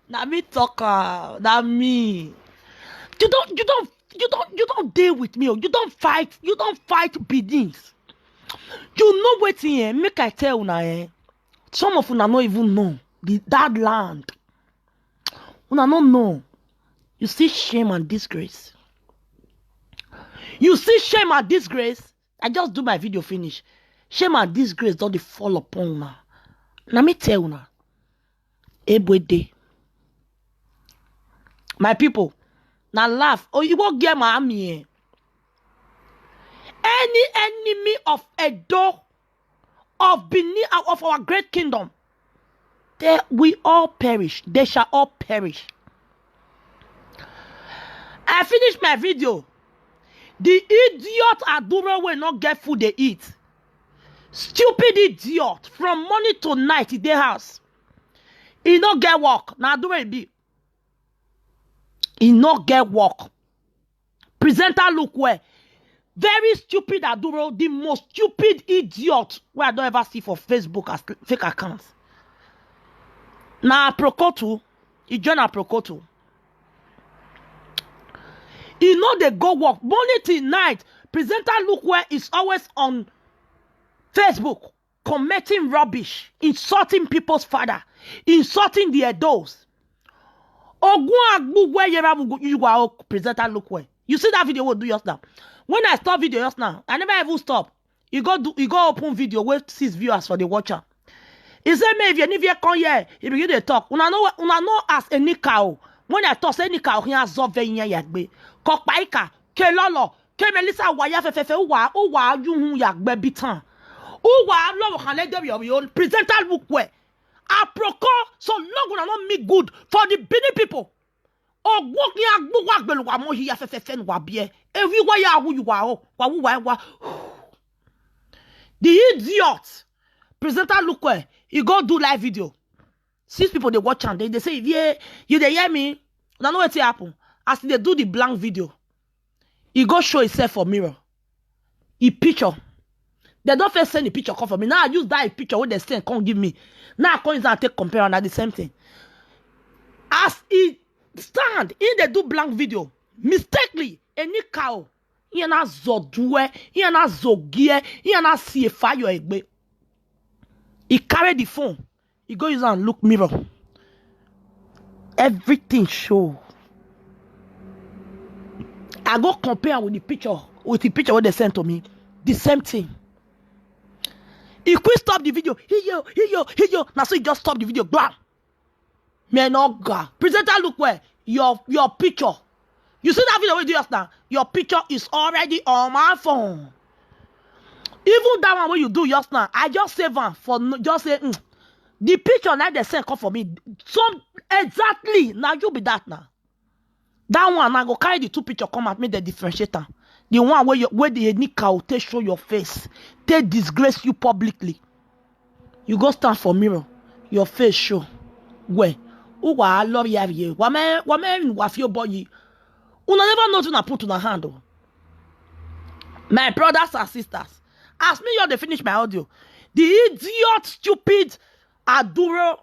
Na me talk. Na me. You don't deal with me. You don't fight. You don't fight beatings. You know what here? Make I tell una some of una not even know that land. Una not know. You see shame and disgrace. You see shame and disgrace. I just do my video finish. Shame and disgrace don't they fall upon una. Now me tell una. Ebwede. My people. Now laugh. Oh, you won't get my army. Any enemy of Edo, of Benin, of our great kingdom, they we all perish. They shall all perish. I finished my video. The idiot Adura will not get food they eat. Stupid idiot. From morning to night in their house. He not get work. Now Adura it be. He not get work. Presenter look where. Very stupid Aduro. The most stupid idiot where I don't ever see for Facebook as fake accounts. Now Prokoto. He join a Prokoto. He know they go work. Morning till night. Presenter look where is always on Facebook. Commenting rubbish. Insulting people's father. Insulting the Edos. Presenter look where. You see that video we'll do just now. When I stop video just now, I never even stop. You go open video with 6 viewers for the watcher. He said me if you come here, he begin to talk. Una know as any cow. When I talk any cow here zove yin yagbe. Kok paika, ke lolo, ke Melissa waya fefefe uwa yuhun yagbe bitan. Uwa lo kan let them your presenter look where. Aproko so long una not me good for the Benin people. Oh, walk ni agbo wa gbelu wa mo hi afefefe wa bie. Every wa ya wu you wa. The idiot presenter look where he go do live video. 6 people they watch and they say yeah, you they hear me. I know what happen. As they do the blank video, he go show himself for mirror. He picture. They don't first send the picture come for me. Now I use that picture what they send can't give me. Now I come and take compare and the same thing. As he stand in the do blank video, mistakenly any cow, he na zodue, he na zogie, he na see fire egbe. He carry the phone. He go use and look mirror. Everything show. I go compare with the picture what they sent to me. The same thing. He quit stop the video. He yo. Now so he just stop the video. Bam. Man, oh God. Presenter look where your picture. You see that video we do just now? Your picture is already on my phone. Even that one what you do just now, I just save one for just say the picture now they send come for me. Some exactly now you be that now. That one I go carry the 2 picture come at me the differentiator. The one where the nika take show your face, they disgrace you publicly. You go stand for mirror, your face show. Where? Uwa love you. Wame wafio boy. Una never know to put on a handle. My brothers and sisters, ask me how they finish my audio. The idiot, stupid, Aduro,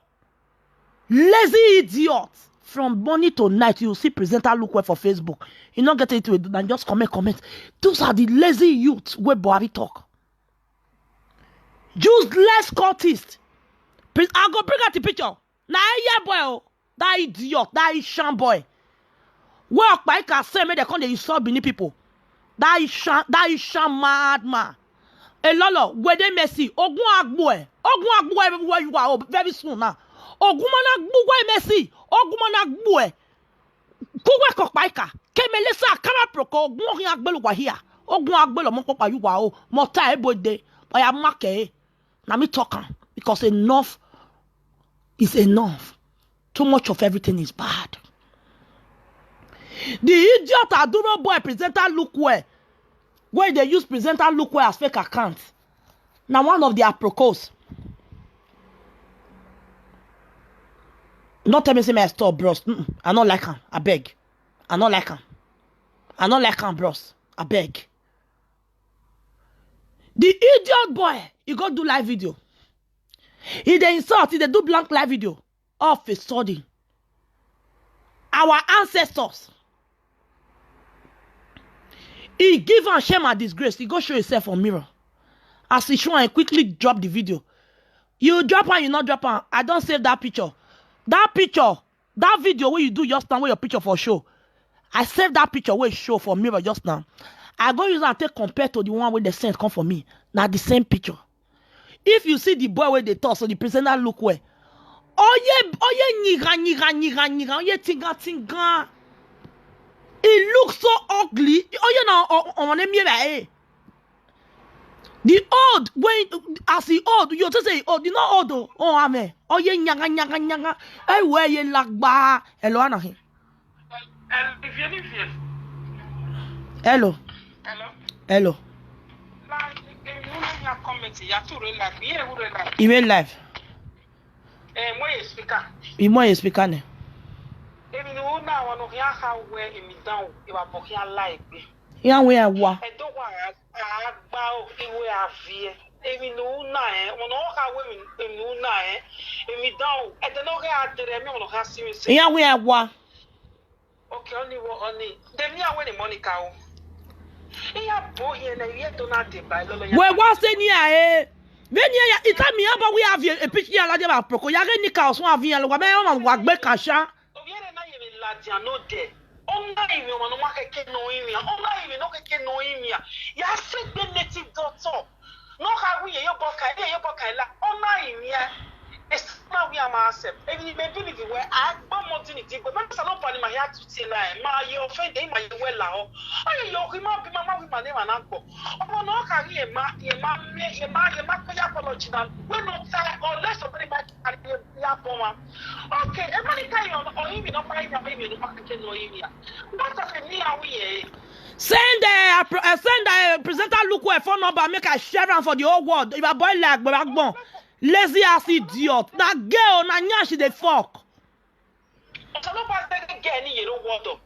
lazy idiot. From morning to night, you see presenter look where for Facebook. You not get it to it and just comment. Those are the lazy youths where Buhari talk. Useless cultist. I go bring out the picture. Now, yeah, boy, that idiot, that is sham boy. Work by can say me they come they insult Benin people. That is sham madman. A lolo, where they messy. Ogun agboe everywhere you are very soon now. Ogumana gbuwe messy. Ogumana gbuwe. Kuwe kokpaika. Kemelesa kama proko ogun agbelu wa here. Ogun agbelu mo popa you wa o. Mo ta ebode. Oya make. Na me talking because enough is enough. Too much of everything is bad. The idiot Aduro boy presenter look where they use presenter look where as fake accounts. Now one of their procos. Not tell me say my store bros. I don't like him. I beg. I don't like him, bros. I beg. The idiot boy, he go do live video. He dey insult, he dey do blank live video. Off a sudden. our ancestors. He give and shame and disgrace. He go show himself on mirror. As he show and quickly drop the video. You drop and you not drop and I don't save that picture. That picture, that video where you do just now where your picture for show. I save that picture where it show for mirror just now. I go use and take compared to the one where the sense come for me. Now the same picture. If you see the boy where they talk, so the presenter look where. Oh yeah, niga, tinga. It looks so ugly. Oh yeah, now the old when as the old, you just say old, you know old though. Oh amen. Oh yeah, nyaga. Hey, where you lagba? Hello, Anahi. Hello. Even live. Moi speaker ne. Ya we awa. Ya we awa. Okay, only. Then you are winning Monica. Well, what's in here? When you it's time me about we have a picture like that. Proko, you get Nika or some avian. What may I work back? Kasha. No de. Only if you want to make no imia. Only if you don't get no imia. You have said the native doctor. No, how we your book. Only imia. It's now we are myself. Even maybe where I don't want to but I'm not putting my head to say like my your friend they my well now. I you him up mama with my name and uncle. Oh no carry ma apology now. When not say unless somebody might carry ya bomber. Okay, everybody tell you or even not find your baby no market no area. What of me are we? Send the presenter look where phone number make a share am for the whole world. If a boy like but lazy ass idiot. That girl, na nyashi they fuck. So no pass the girl ni you don't want to.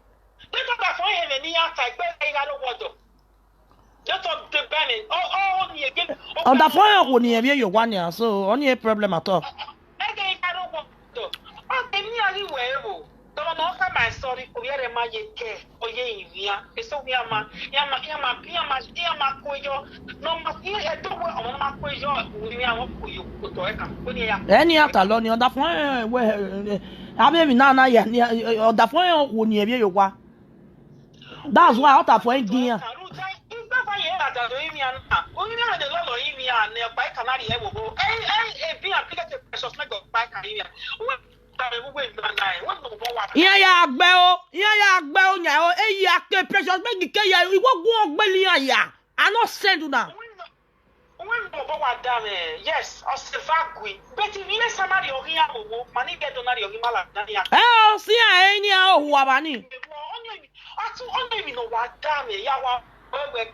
They talk about for him ni outside, but I don't want to. Just talk the banning. Oh, ni again. On the phone, when you hear you one year, so only a problem at all. Again, I don't want to. Oh, they ni ali wewe. Don't know how my story. Oh, yeah, my ye oh yeah, it's so yama koyo. No, my here don't work on my koyo. We are for you. Any other long on the phone, where I mean, now, on the phone, when you hear you what? That's why out of point, dear. Yeah, bell, now, a precious baby, you won't go ya. I not send you now. Yes, I say Vagui. But if you somebody or here, money get on your Himalaya. Oh, see, I ain't here who are money. I don't know what damn it, Yawa,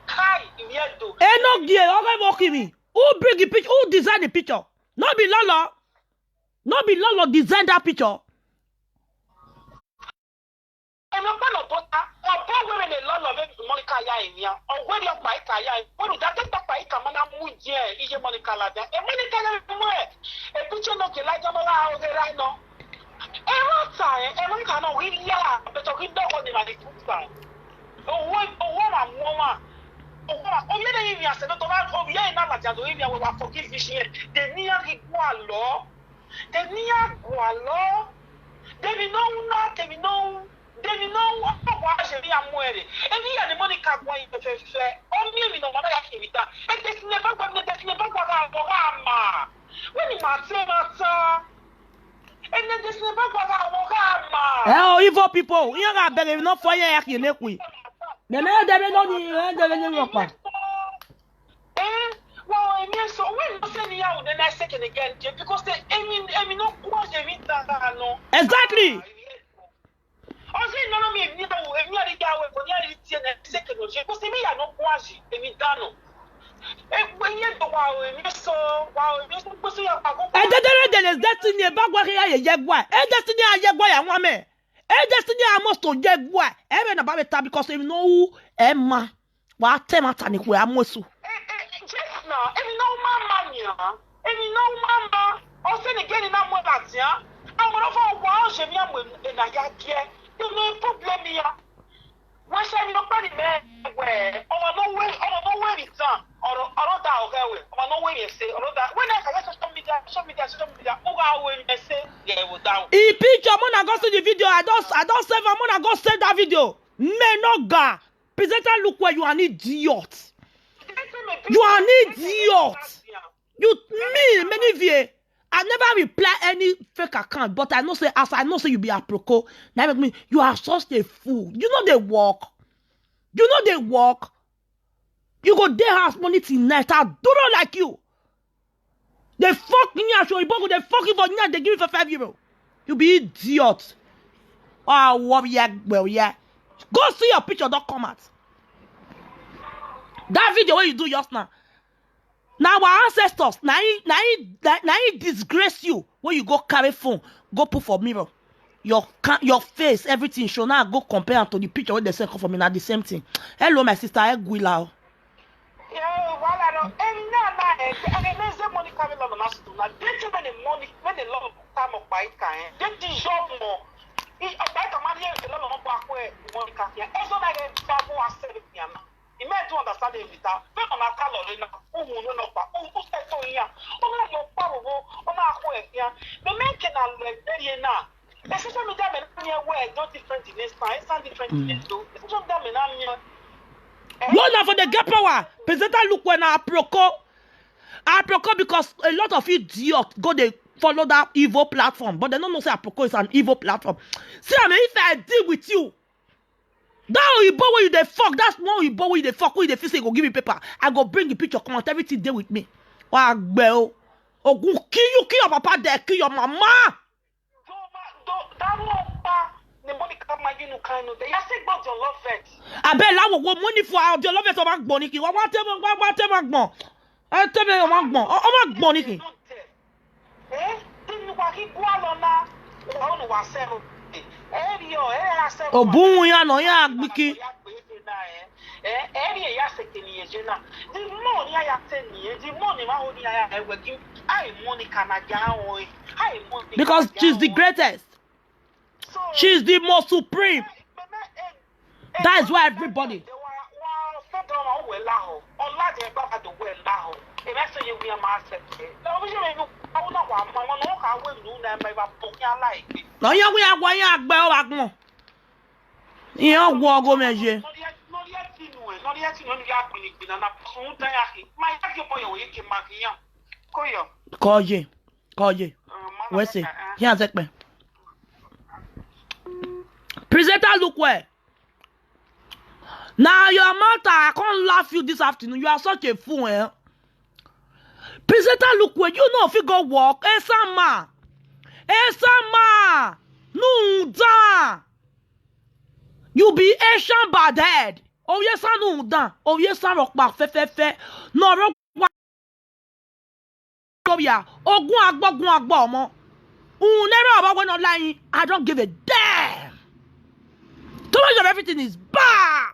Kai, Yedo. Eh, no, dear, I'm walking me. Who bring the picture? Who design the picture? Not be Lolo design that picture. I'm not going to put a women a lot of Monica Yaya, or when you're my Kaya, when you got that by Kamana Muja, is your Monica Lada, and Monica, a picture of the light of our Rhino. Every time, cannot win, yeah, but we don't want the money to time. Oh, woman. Oh, yeah, I said, oh, yeah, now that we will forgive this year. The near law, the near law, they know. Then you know what was a real money. And he had the money card going to fair. Only no matter if that. And there's never got our Mohama. When you must say, and then there's never got our Mohama. Oh, evil people, you are better enough for your acting. The man, there is no well, I mean, so we're not sending out the next second again because they aiming no question. Exactly. I say no me ni na wo emi ari gawe ko ni ari tie na second o je ko se mi ya no kwaji emi dano when you do emi so ko so ya pa ko there is destiny bagwa ya yegwa destiny ayegwa ya nwa me destiny amosto yegwa ebe na ba beta because emi no wu ema wa temata ni ko amosu just now emi no mama ni emi no mama o se ni geni na mo latia amoro fo wa o se mi amu na ya die. ni me we no way return or that okay we no way say or that when I can social media who ga we say yeah we down e picture mona go see the video I don't save am mona go save that video me no ga presenter look where you are an idiot. You are an idiot. You me many of you. I never reply any fake account, but I know say as I know say you be aproko. Now make me you are such a fool. You know they work. You know they work. You go their house money till night. I do not like you. They fuck me show you they fuck you for night. They give you for €5. You be idiot. Oh, warrior, well yeah. Go see your picture. Don't come out. That video what you do just now. Now our ancestors, now he disgrace you when you go carry phone, go put for mirror. Your face, everything show now go compare to the picture what they send for me now the same thing. Hello, my sister, Egwila. Yeah, well, I don't. And there's the money coming on the master. Now, they too many money when the long time of bike can. They dissolve more. If a bike man here, the long back where money can. Also, like a travel and sell it. You may do understand it without. But on a color, who no back. Who said so here? On your power, on our way here. The men can like very now. The social media men where not different in this time. It's not different in this too. The social media men Lord, for the get power. Presenter look when I procure because a lot of idiots go they follow that evil platform, but they don't know say Aproko is an evil platform. See, I mean, if I deal with you, that you bow where you the fuck, that's more you bow where you the fuck, where you the feel say go give me paper. I go bring the picture, come out, everything there with me. Well, oh, go kill your papa there, kill your mama. The money come you no kind of. They say about your love it. I bet I will money for your love it about Boniki. What tell me, I tell me, I'm Boniki. Eh? Didn't you walk in Gualona? Oh, was 7. Oh, boom, ya no, ya, Mickey. Area Yasekin years, you know. The money I have 10 years, the money I will give. I Monica Nagawa. Because she's the greatest. She's the most supreme. That is why everybody. No, you we are going to go. You are going to go. Call you. Where's it? Here's it, man. Presenter look where. Now your mouth, I can't laugh you this afternoon. You are such a fool, eh? Presenter look where. You know if you go walk. Esama. No da. You be Asian bad head. Oh yes, I know da. Oh yes, I rock back. Fe. No rock back. Oh go agbo mo. Never about when online. I don't give a damn. Too much of everything is bad.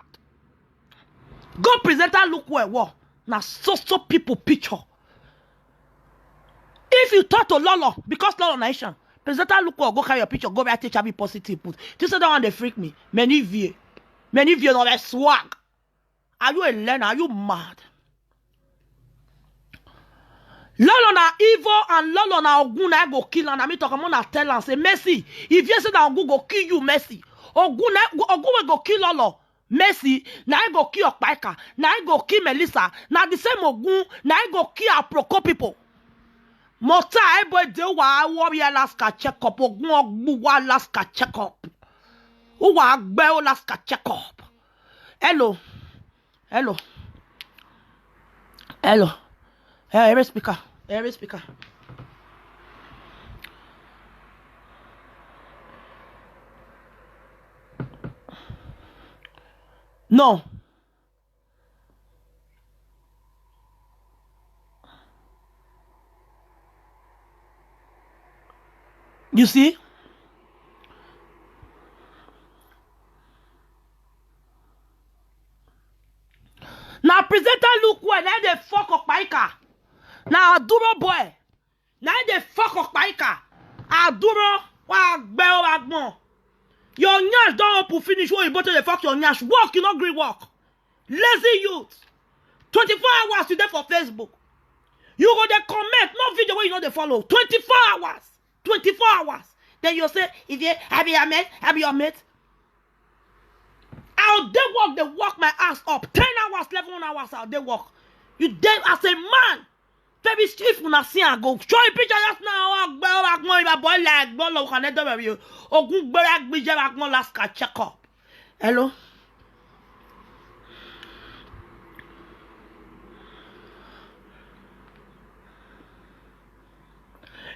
Go presenter look where what? Now so people picture. If you talk to Lolo, because Lolo nation, presenter look where go carry your picture, go write HIV positive put. This is the one they freak me. Many of you know that swag. Are you a learner? Are you mad? Lolo na evil and Lolo na Ogun na go kill and I talk I'm gonna tell and say Mercy. If you say that Ogun go kill you, Mercy. Ogun will go kill Lolo. Mercy, now I go kill Okpaika. Now I go kill Melissa. Now the same Ogun, now I go kill Aproko people. Mota everybody do wa warrior laska check up. Ogun ogbuwa laska check up. Uwa agbeo laska check up. Hello. Hey, speaker. No. You see? Now presenter look where now they fuck Okpaika. Now Aduro boy. Now they fuck Okpaika. Aduro wa gbeo agbon. Your nyash don't open finish when you bottle the fuck your nyash. Work, you not agree work. Lazy youth. 24 hours you there for Facebook. You go there comment, no video where you know they follow. 24 hours. 24 hours. Then you say, if you happy your mate, happy your mate. I'll they walk my ass up. 10 hours, 11 hours out, they walk. You dead as a man. Very stiff when I see I go. Show a picture just now. Boy like ball can never have you. Or good back be just no last check up. Hello?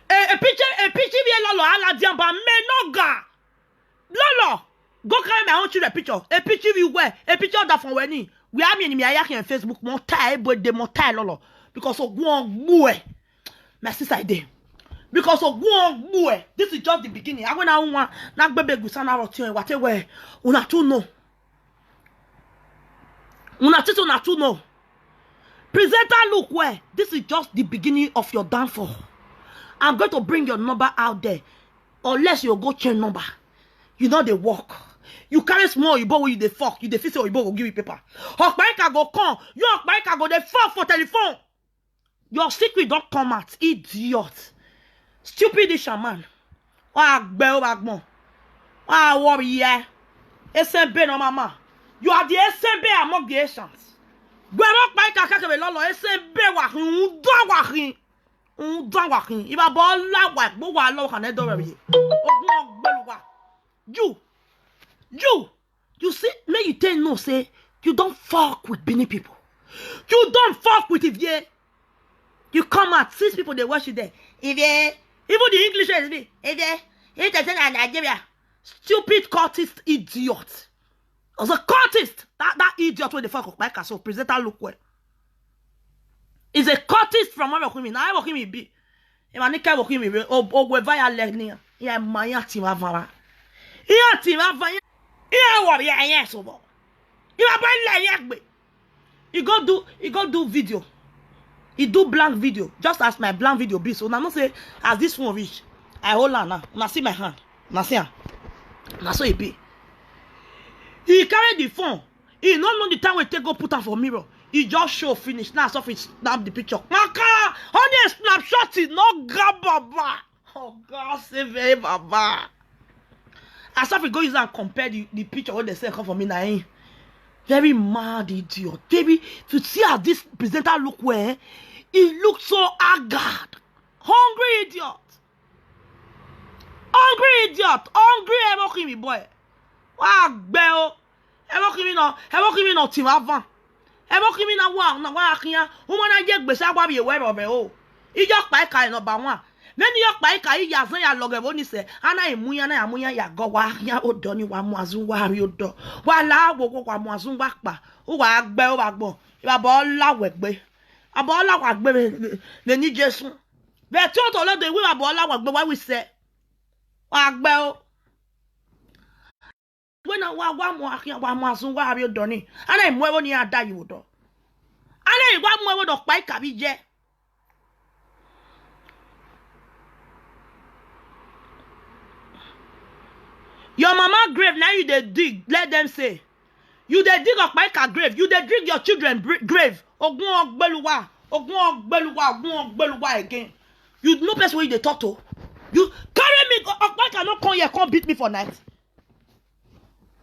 A picture be lolo ala diamba me no ga. Lolo. Go carry my own children picture. A picture you wear. A picture that from when we are me in Facebook. More tie, but they more tie lolo. Because of one boy. My sister did. Because of one boy. This is just the beginning. I want na bebe gusana rotio whatever. Una tu know. Una tito na tu know. Presenter look where. This is just the beginning of your downfall. I'm going to bring your number out there. Unless you go change number. You know they work. You carry small, you bow you the fuck. You the feel say you will give you paper. Okpaika go come. You Okpaika go the fuck for telephone. Your secret don't come out. Idiot. Stupid shaman. Worry, yeah. SMB no mama. You are the SMB among the Asians. Okpaika kakebe lolo SMB wahin. Wahin. If I ball la work, but while low can you see, may you tell no say you don't fuck with Benin people. You don't fuck with if you come out, 6 people they watch you there. If even the English is me, if Nigeria, stupid cultist idiot. As a cultist, that idiot when the fuck of my castle presenter look well. Is a cultist from one of women. I work him be. If I need to work him be, or via learning. Yeah, my team vara. Yeah, team vara. Yeah, what? Yeah, yes, over. You are by like you go do video. He do blank video, just as my blank video be. So now say as this one reach, I hold on now. Now see my hand. Now see her. Now so it be. He carry the phone. He not know the time we take go put on for mirror. He just show finish. Now so he snap the picture. Maka, only a snapshot is not grab baba. Oh God, save me, baba. As if we go use and compare the picture what they say come for me now. Very mad idiot. Baby, to see how this presenter look where he looks so haggard. Hungry idiot. Hungry idiot. Hungry evoking me boy. Wag bell. Evoking me no team avant. Evoking me na wa akia. Woman I get besa wa be aware of oh. He just by kai number 1. Then you by kai ya zan ya log eboni say ana emuya na amuya ya go wa ya odoni wa muazu wa ri odo. Wa la wo wa muazu wa pa. O wa gbe o wa gbon. Iba bo la wegbe. Abo la wa gbe le ni Jesu. Be to lo de we abo la wa gbe wa we say. Wa gbe o. When I wa akia wa muazu wa ri odoni. Ana emu e ni ada yi odo. Ana iwa mu e do pa ika bi je. Your mama grave, now you they dig. Let them say. You they dig up my grave. You they dig your children grave. Ogun Beluwa again. You no place where you they talk to. You carry me up my cannot come here, come beat me for night.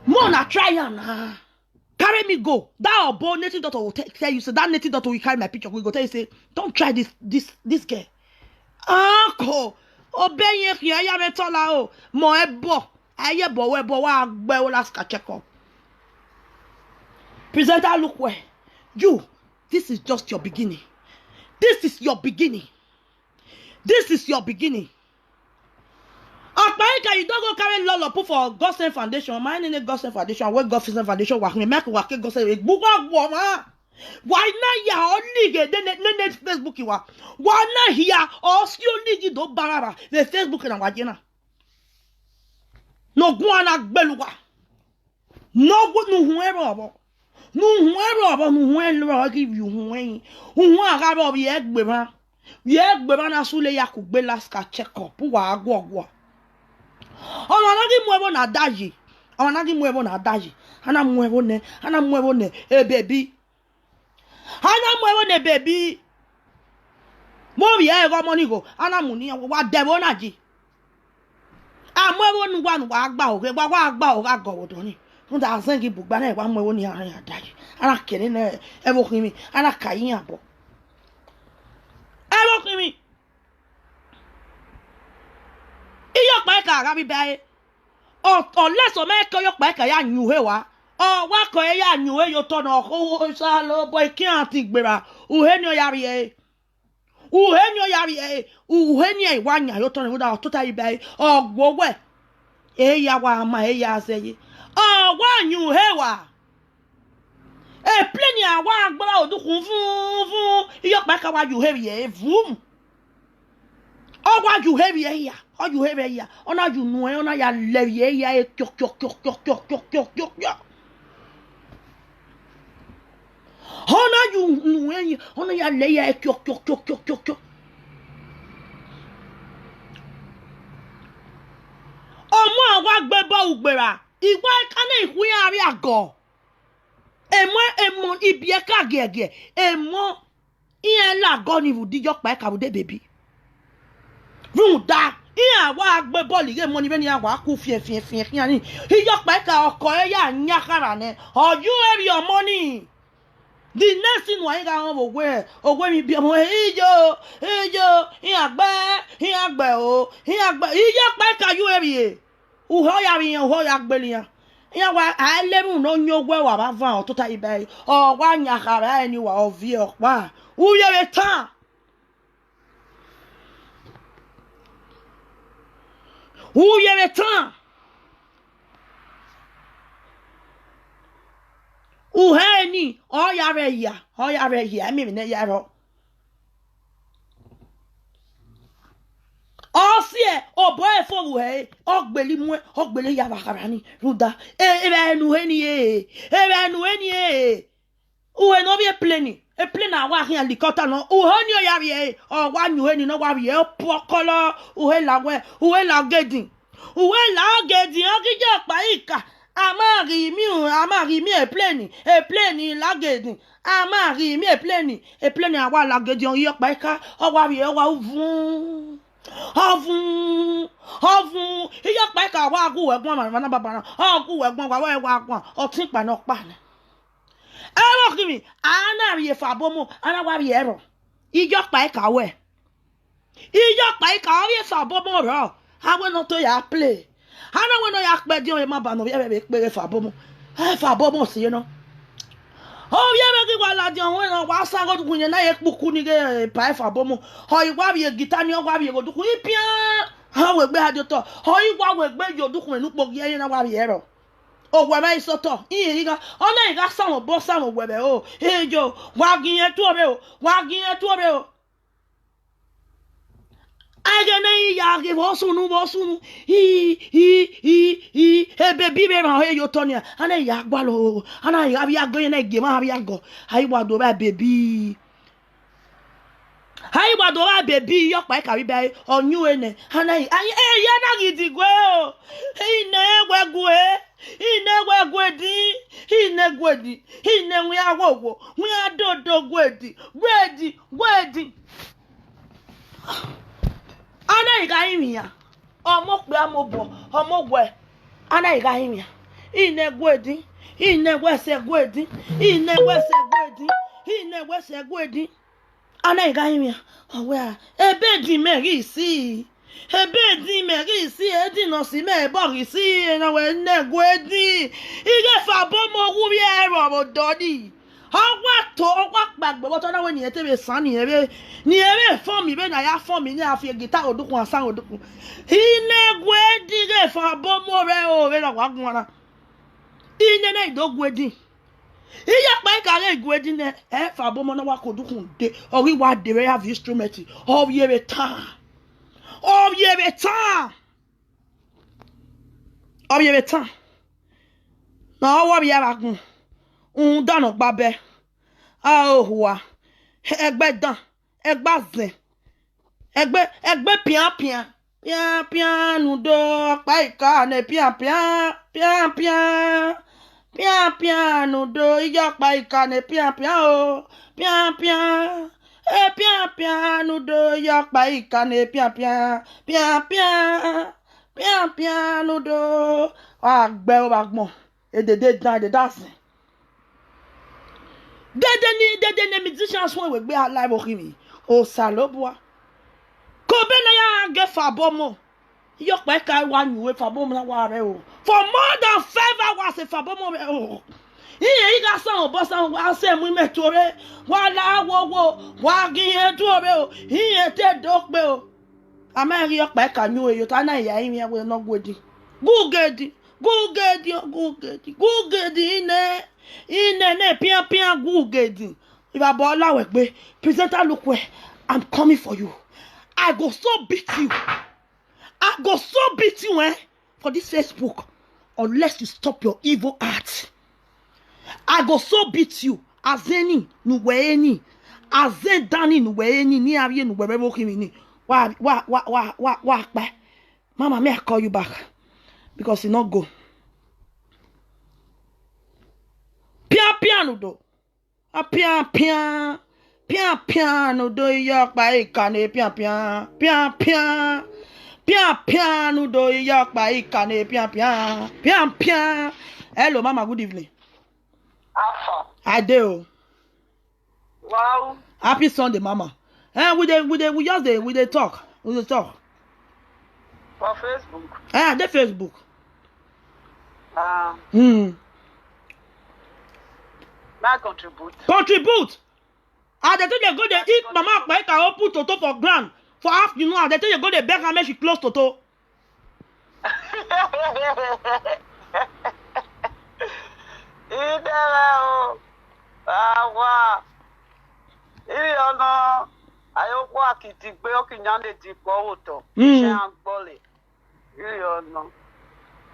Mona try and carry me go. That obo native doctor will tell you. So that native doctor will carry my picture. We go tell you say, don't try this girl. Uncle, obey you here. Ya me tola o mo ebo. Aye bo wa gbe o last check up. Presenter look where. You, this is just your beginning. This is your beginning. This is your beginning. Okpaika, you don't go carry lolo put for Gospel Foundation. My name is Gospel Foundation. What Gospel Foundation work me make work Gospel. Why not ya only get then Facebook you are. Why not here or still need do barara the Facebook na wajena. No guana beluwa. No good no whoever. No whoever no whoever give you who agabo bi egbeba. Ye egbeba na sule ya kugbe last ka check up wa agwo. Oh, muevo na daji awanagi muevo na daji ana muevo ne e baby ana muevo ne baby mo bi e go money go ana mu ni wa debo na ji amuevo nu wa agba o ke wa agba o ga go do ni fun da san ki bugba na wa muevo ni ara ya daji ana kere na e bo kimi ana kayin abo e bo kimi iyo pa ka ga bi bae o leso me ko yo pa ka ya nyuhe wa o wa ko ya nyuhe yo to no o sa lo boy ki anti gbera uhe ni o yari e uhe ni e wa nya yo to no da to ta bi bae o gbowe e ya wa ma e ya se yi o wa nyuhe wa e pleni awa agbara odukun fun iyo pa ka wa yuhe ye vum o wa yuhe ye ya o yuhe ye ya ona you nu e ona ya le ye ya e kyo ona you nu e ona ya le ya e kyo omo awa gbebo ugbera igba kana ihu ya ari ago emo ibie ka gege emo iyan la go ni vudi jo pa ka bude baby runda iyan wa gbe ball ge mo ni be ni awa ku fi ani ijo pa ka oko e ya nyakara ne oju eri your money the next thing wa ga won ogwe mi bi mo ijo iyan gbe o ijo pa ka you eri uho ya bi uho ya gbe liyan ya wa alemu no nyogwe wa ba van o to ta ibe o wa nyakara eni wa o vi opa uyere tan uheni o ya re ya mi ne ya ro osie obo efo uhe ogbeli mu ogbele ya bakara ni ruda ebe nu heni uhe no bi pleni e plane awa hin helicopter no uheni o ya bi o wa nu heni no wa bi e pokolo uhe la gedin o kije pa ika amari mi e plane la gedin amari mi e plane awa la gedin o yo pa ika o wa bi e wa vun Ovun iya pa ka wa gu egbon ma na baba na o gu egbon wa gbon o tin pa na pa na e ro kimi ana ri e fa bomo ana wa ri ero ijo pa ka we ijo pa ka ri e fa bomo ro awe no to ya play ana we no ya pe di o ma ba no be pe fa bomo si no o ye me ki wa la di on we no wa san go dukun yen na ye puku ni ge pa fa bomo o iwa bi guitar ni o wa bi go dukun ipia ha we gbe ajo to o iwa we gbe yo dukun enu po ye na wa bi ero o we me so to yin ga ona iga san bo san we be o ejo wa gin yen to be o agene ya ge bo sunu e baby be ma he yo tonia ana ya gba lo ana ya bi ago yen na ge ma bi ago ai wa do ba baby yo pa ka bi ba onyu ene ana ya na gidi gwe o ine nwe awowo nwe adodo gwedi ana iga imia omo pe amobo omo gwe ana iga imia ine gwese gwedi ana iga imia owe ebe di meri si edi no si me bori si na we ne gwedi ige fa bomo wu bi ero mo dodi ọwọ́ gbàgbé wọ́n tọ́lá wọ́n nìyẹn tẹ́lẹ̀ sàn ní eré fọ́ọ̀mù ìbẹ́ náà yá fọ́ọ̀mù ní àfi gìtá òdùkún àsán òdùkún iná egwu ẹdí fún abọ́mọ́ rẹ̀ òwe náà wà gùn wọn iná náà ìdógún ẹdí iye pa ìkàrẹ́ ìgún ẹdí náà ẹ fún abọ́mọ́ náà wà kó òdùkún dé orí wa dèrè have instrument ọ̀yẹ̀rẹ̀ tán náà ọwọ́ mi yára gùn un dano gbabe ahua egbe dan egba zen egbe pian Pian pian nudo paika ne pian pian pian pian pian pian nudo iya paika ne pian pian o pian pian pian pian nudo iya paika ne pian pian pian pian pian pian nudo agbe o bagbon edede dan de dancing dede ni musicians won we gbe alive okimi o salobua ko be na ya ge fabomo yo pe ka wa nyuwe fabomo na wa re o for more than 5 hours e fabomo re o iye ga san obo san wa se mu metore wa la wo wa giye tore o iye te do pe o ameri yo pe ka nyuwe yo ta na ya imi we no godi gugedi ine ne pian pian gugedi iba bo lawe pe presenter look where I'm coming for you. I go so beat you. I go so beat you, for this Facebook, unless you stop your evil heart. I go so beat you. Azeni nuweni, azen dani nuweni ni arie nuwebe kimi ni. Wa. Mama, may I call you back because you not go. Pian do. A pian. Pian no do yak by cane pian no do yak by cane pian. Hello, Mama. Good evening. I do. Wow. Happy Sunday, Mama. We just talk. We talk. For Facebook. The Facebook. May I contribute? Contribute. They tell you go they eat Mama Paika or put Toto for ground for afternoon. They tell you go they beg her make she close Toto.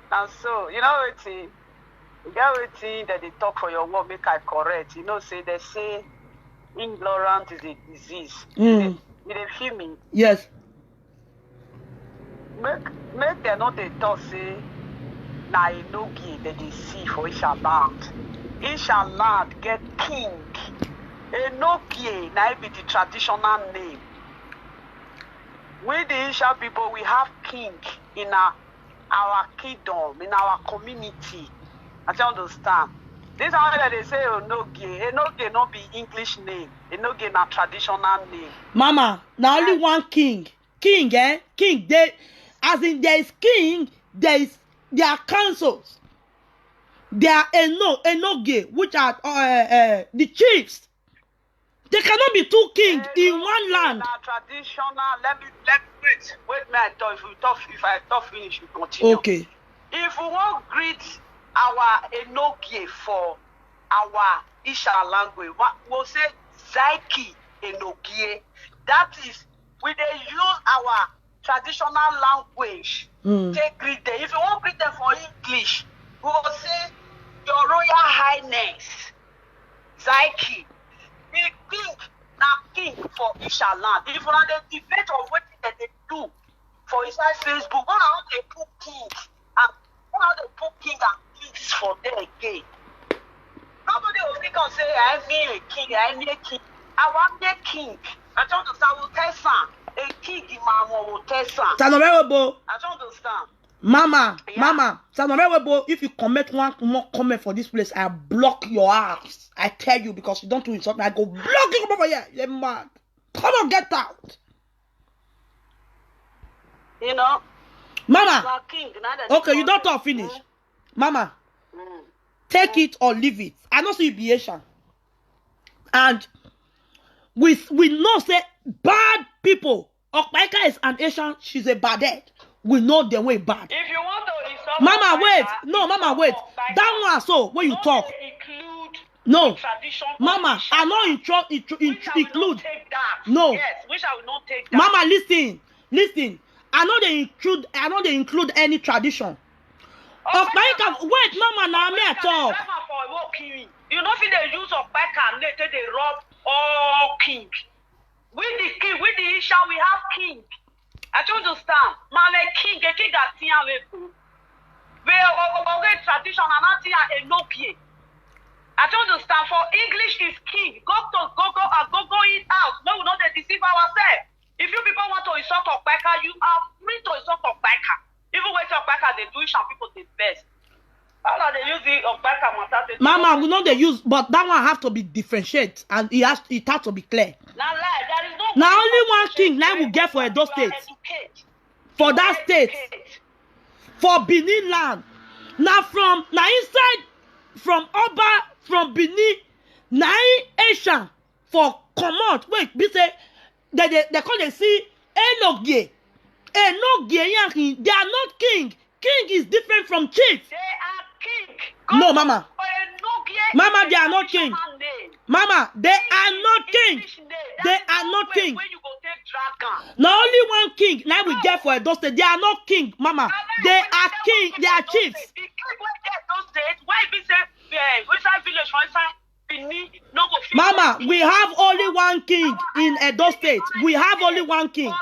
And so, you know what? You get everything that they talk for your work, make I correct. You know, they say ignorance is a disease. You dey feel me? Yes. Make them not they talk say na Enogie that they see for Isha land. Isha land get king. Enogie na be the traditional name. We the Isha people, we have king in our kingdom, in our community. I don't understand. This is how they say Enogie. Enogie not be English name. Enogie na traditional name. Mama, now only one king. King, King. They, as in there is king, there are councils. There are Enogie, which are the chiefs. There cannot be two kings in one land. Na traditional. Let me wait. May I talk? If I talk finish, you continue. Okay. If we want greet our Enogie for our Isha language, we'll say Zaiki Enogie. That is, we they use our traditional language. Take greet them. If you want greet them for English, we will say Your Royal Highness Zaiki. The king for Isha land. If you want the debate of what they do for inside Facebook, one how they put king and one how they put king and kings for them again. Nobody will think and say, I need a king, I need a king. I want a king. I don't understand. I will tell some. A king in my mom will tell some. Sanorebo. I don't understand. Mama, Sanorebo, if you commit one more comment for this place, I block your ass. I tell you, because you don't do something, I go block you. Come over here. You're mad. Come on, get out. You know? Mama. King, Okay, you don't talk finish. Mama. Take it or leave it. I know see you be Asian. And we know say bad people. Okpaika is an Asian, she's a baddhead. We know the way bad. If you want to insult Mama, Okpaika, wait. No, Mama, wait. Okpaika, That one so when you talk. Include No. the tradition of Mama, Isha I know which I will include. not take that. No. Yes, which I will not take that. Mama, listen. I know they include any tradition. Okpaika, wait, Mama, now me I talk. You know, if they use Okpaika, later they rob all king. With the Isha, we have king. I don't understand. Mame king atiya we. We tradition and atiya enokie. I don't understand. For English is king. Go it out. No, we not deceive ourselves. If you people want to insult Okpeka, you are free to insult Okpeka. Even when Okpeka they do it, some people the best. How are they use the Okpeka matter? Mama, we know they use, but that one have to be differentiated and it has to be clear. Now lie, there is no. Now only one king now will get for Edo State. For that state. For Benin land. Now inside from Oba, from Benin, now Asia for command. Wait, we say they call it see Enogie. Enogie, they are not king. King is different from chief. They are king. No, Mama. Mama, they are not king. Mama, they are not king. They are not king. When you go take dragon. Now only one king. Now we get for Edo State. They are not king, Mama. They are king. They are chiefs. The king will get those days. Why we say inside village for inside Benin no go fit. Mama, we have only one king in Edo State. We have only one king.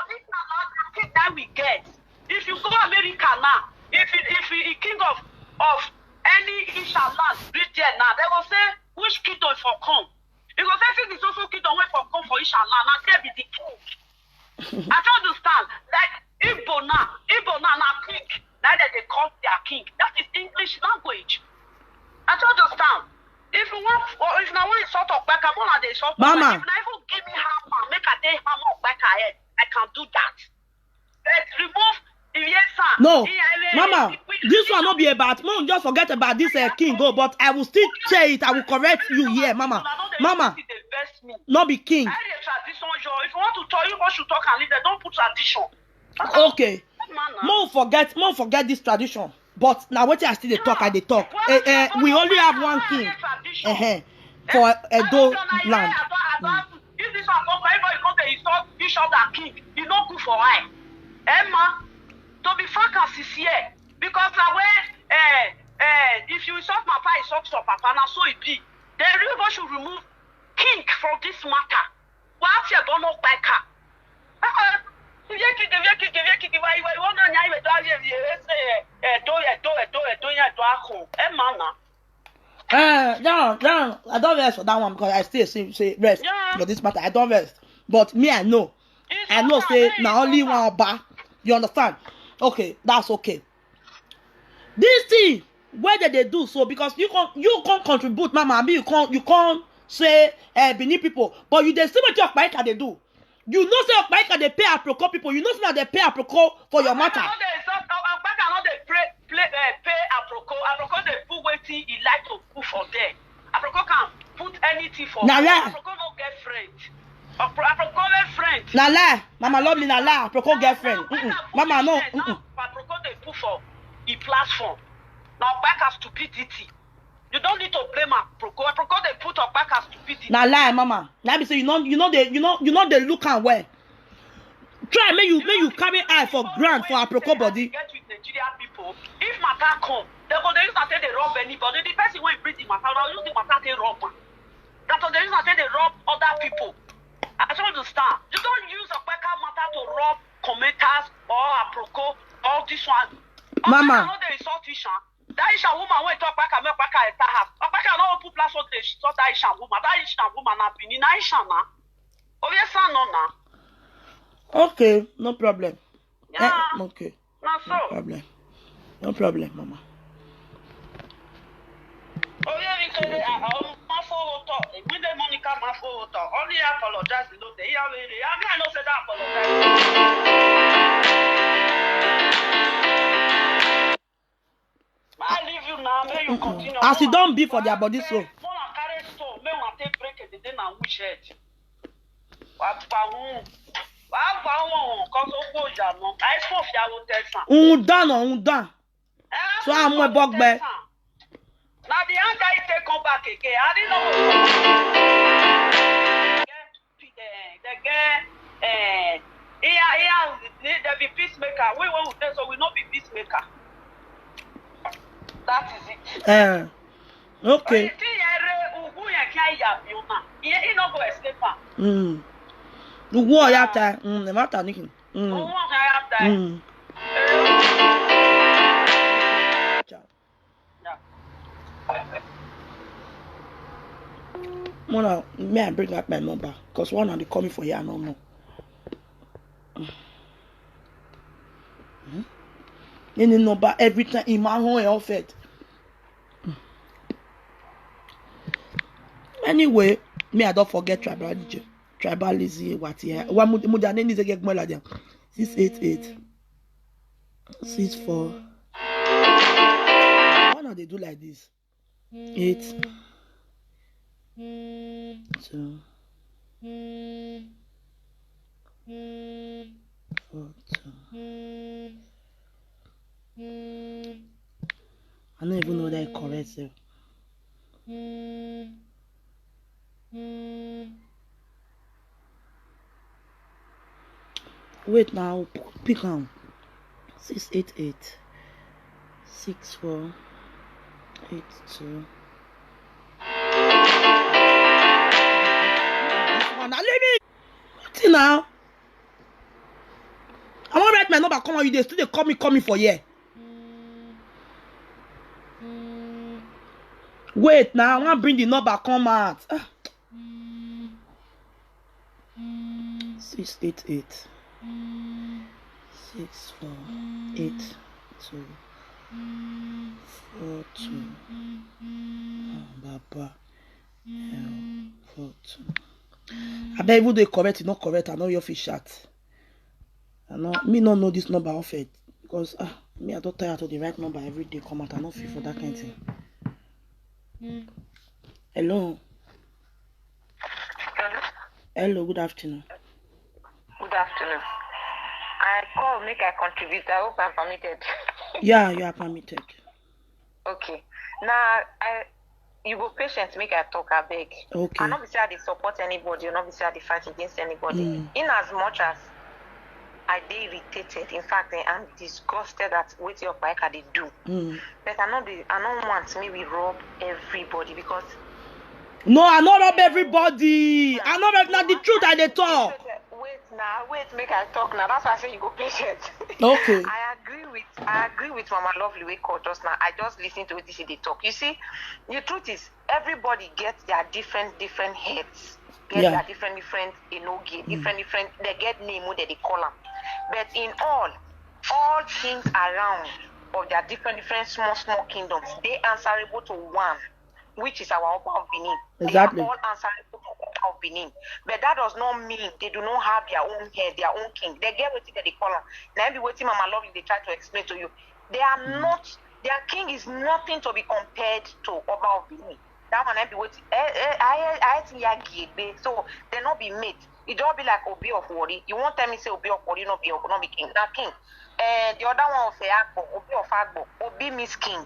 That we get. If you go America now, if you king of any Inshallah reach there now, they will say which kingdom for come. You go say this also kingdom wait for come for Inshallah. Now there be the king. I don't understand. Like Igbo now king. Now that they call their king. That is English language. I don't understand. If you want, or if now want sort of back, I'm on the sort of Mama. If now even give me hammer, make a day hammer back ahead. I can do that. Let's remove. Yes, sir. No, Mama, this one not be about. Mom, just forget about this king. Go, but I will still say it. I will correct you here, Mama. Mama, not be king. If you want to talk, you should talk and leave. They don't put tradition. Okay. Mom, forget this tradition. But now what I still they talk, they talk. We only have one king. For Edo land. If this one come, everybody come to insult each other king. You not good for I. Emma. To be frank and sincere, because if you insult my papa, insult your papa, now so it be. Then everybody should remove king from this matter. What you don't know back? No, I don't rest for that one because I still say rest for this matter. I don't rest. But me, I know say now only one Oba. You understand? Okay, that's okay. This thing, where did they do so? Because you can't contribute, Mama. I mean, you can't say Benin people, but you they see what your Okpaika they do. You know say Okpaika they pay Aproko people. You know say that they pay Aproko for your matter. Okpaika not they pay Aproko. Aproko they put waiting he like to put for them. Aproko can put anything for. Nala. Aproko no get friend. Aproko get friend. Nala, Mama love me Nala. Aproko get friend. Mama no. Aproko they put for the platform. Now Okpaika stupidity. You don't need to blame Aproko. Aproko they put Okpaika stupidity. Na lie, Mama. Now be say you know they look and well. Try make you carry eye for grand for Aproko body. Get with Nigerian people. If matter come, they go they use and say they rob anybody. The person when bring the matter, they'll use the matter they rob. That's what they use and say they rob other people. I don't understand. You don't use Okpaika matter to rob commenters or Aproko or this one. Mama. Know they insult Isha. That Isha woman when talk back and make Okpaika enter house. Okpaika no put place on the insult that Isha woman. That Isha woman na Benin na Isha na. Oh yes, no na. Okay, no problem. Yeah. Okay. Na so. No problem, Mama. Oh yeah, because when the Monica Mafo only apologize, you know, they are really. I know say that apologize. I leave you now, may you continue. As you don't be for their body so. More carry stone, may one take break it then and wish it. What for? Undan. So I'm a bugbear. Now the young guy take come back again. I didn't know. There be peacemaker. We won't say so. We not be peacemaker. That is it. Okay. He not go escape. The war yata. The matter nikin. Ciao. Mona, may I bring up my number? Because one of the coming for here no more. Any number every time in my home offered. Anyway, me I don't forget tribalism. What here? One muda name is a get more like 688 64. Why not they do like this? 8 2 4 2. I don't even know that correct. So. Wait now, pick on 688 64 82. Now leave me. See now. I want to write my number. Come on, you still they call me for here. Wait now, I want to bring the number. Come out. 688 6482 42. Baba 42. I bet even though correct, it's not correct. I know your fish chat. I know me not know this number of it because me I don't tire to the right number every day. Come out, I not feel for that kind of thing. Hello. Hello, good afternoon. Good afternoon. I call make I contribute. I hope I'm permitted. Yeah, you are permitted. Okay. Now you go patient make I talk I beg. Okay. I not be say I dey support anybody, or not be say I dey fight against anybody. In as much as I dey irritated, in fact I'm disgusted at what your Paika they do. But I don't want me we rob everybody because no, I not rob everybody. I not rob not the truth I dey talk. Wait, make I talk now. That's why I say you go patient. Okay. I agree with Mama Lovely we call just now. I just listen to what they talk. You see, the truth is everybody gets their different heads. Their different different they get name what they call them. But in all things around of their different small kingdoms, they answerable to one, which is our Oba of Benin. Exactly. They are all answerable to Oba of Benin. But that does not mean they do not have their own head, their own king. They get what they call them. Now be waiting Mama Lovely, they try to explain to you. They are not, their king is nothing to be compared to Oba of Benin. That one I be waiting. So they not be made. It don't be like Obi of Wari. You won't tell me say Obi of Wari not be king. Not king. And the other one of Agbo, Obi of Agbo, Obi means king.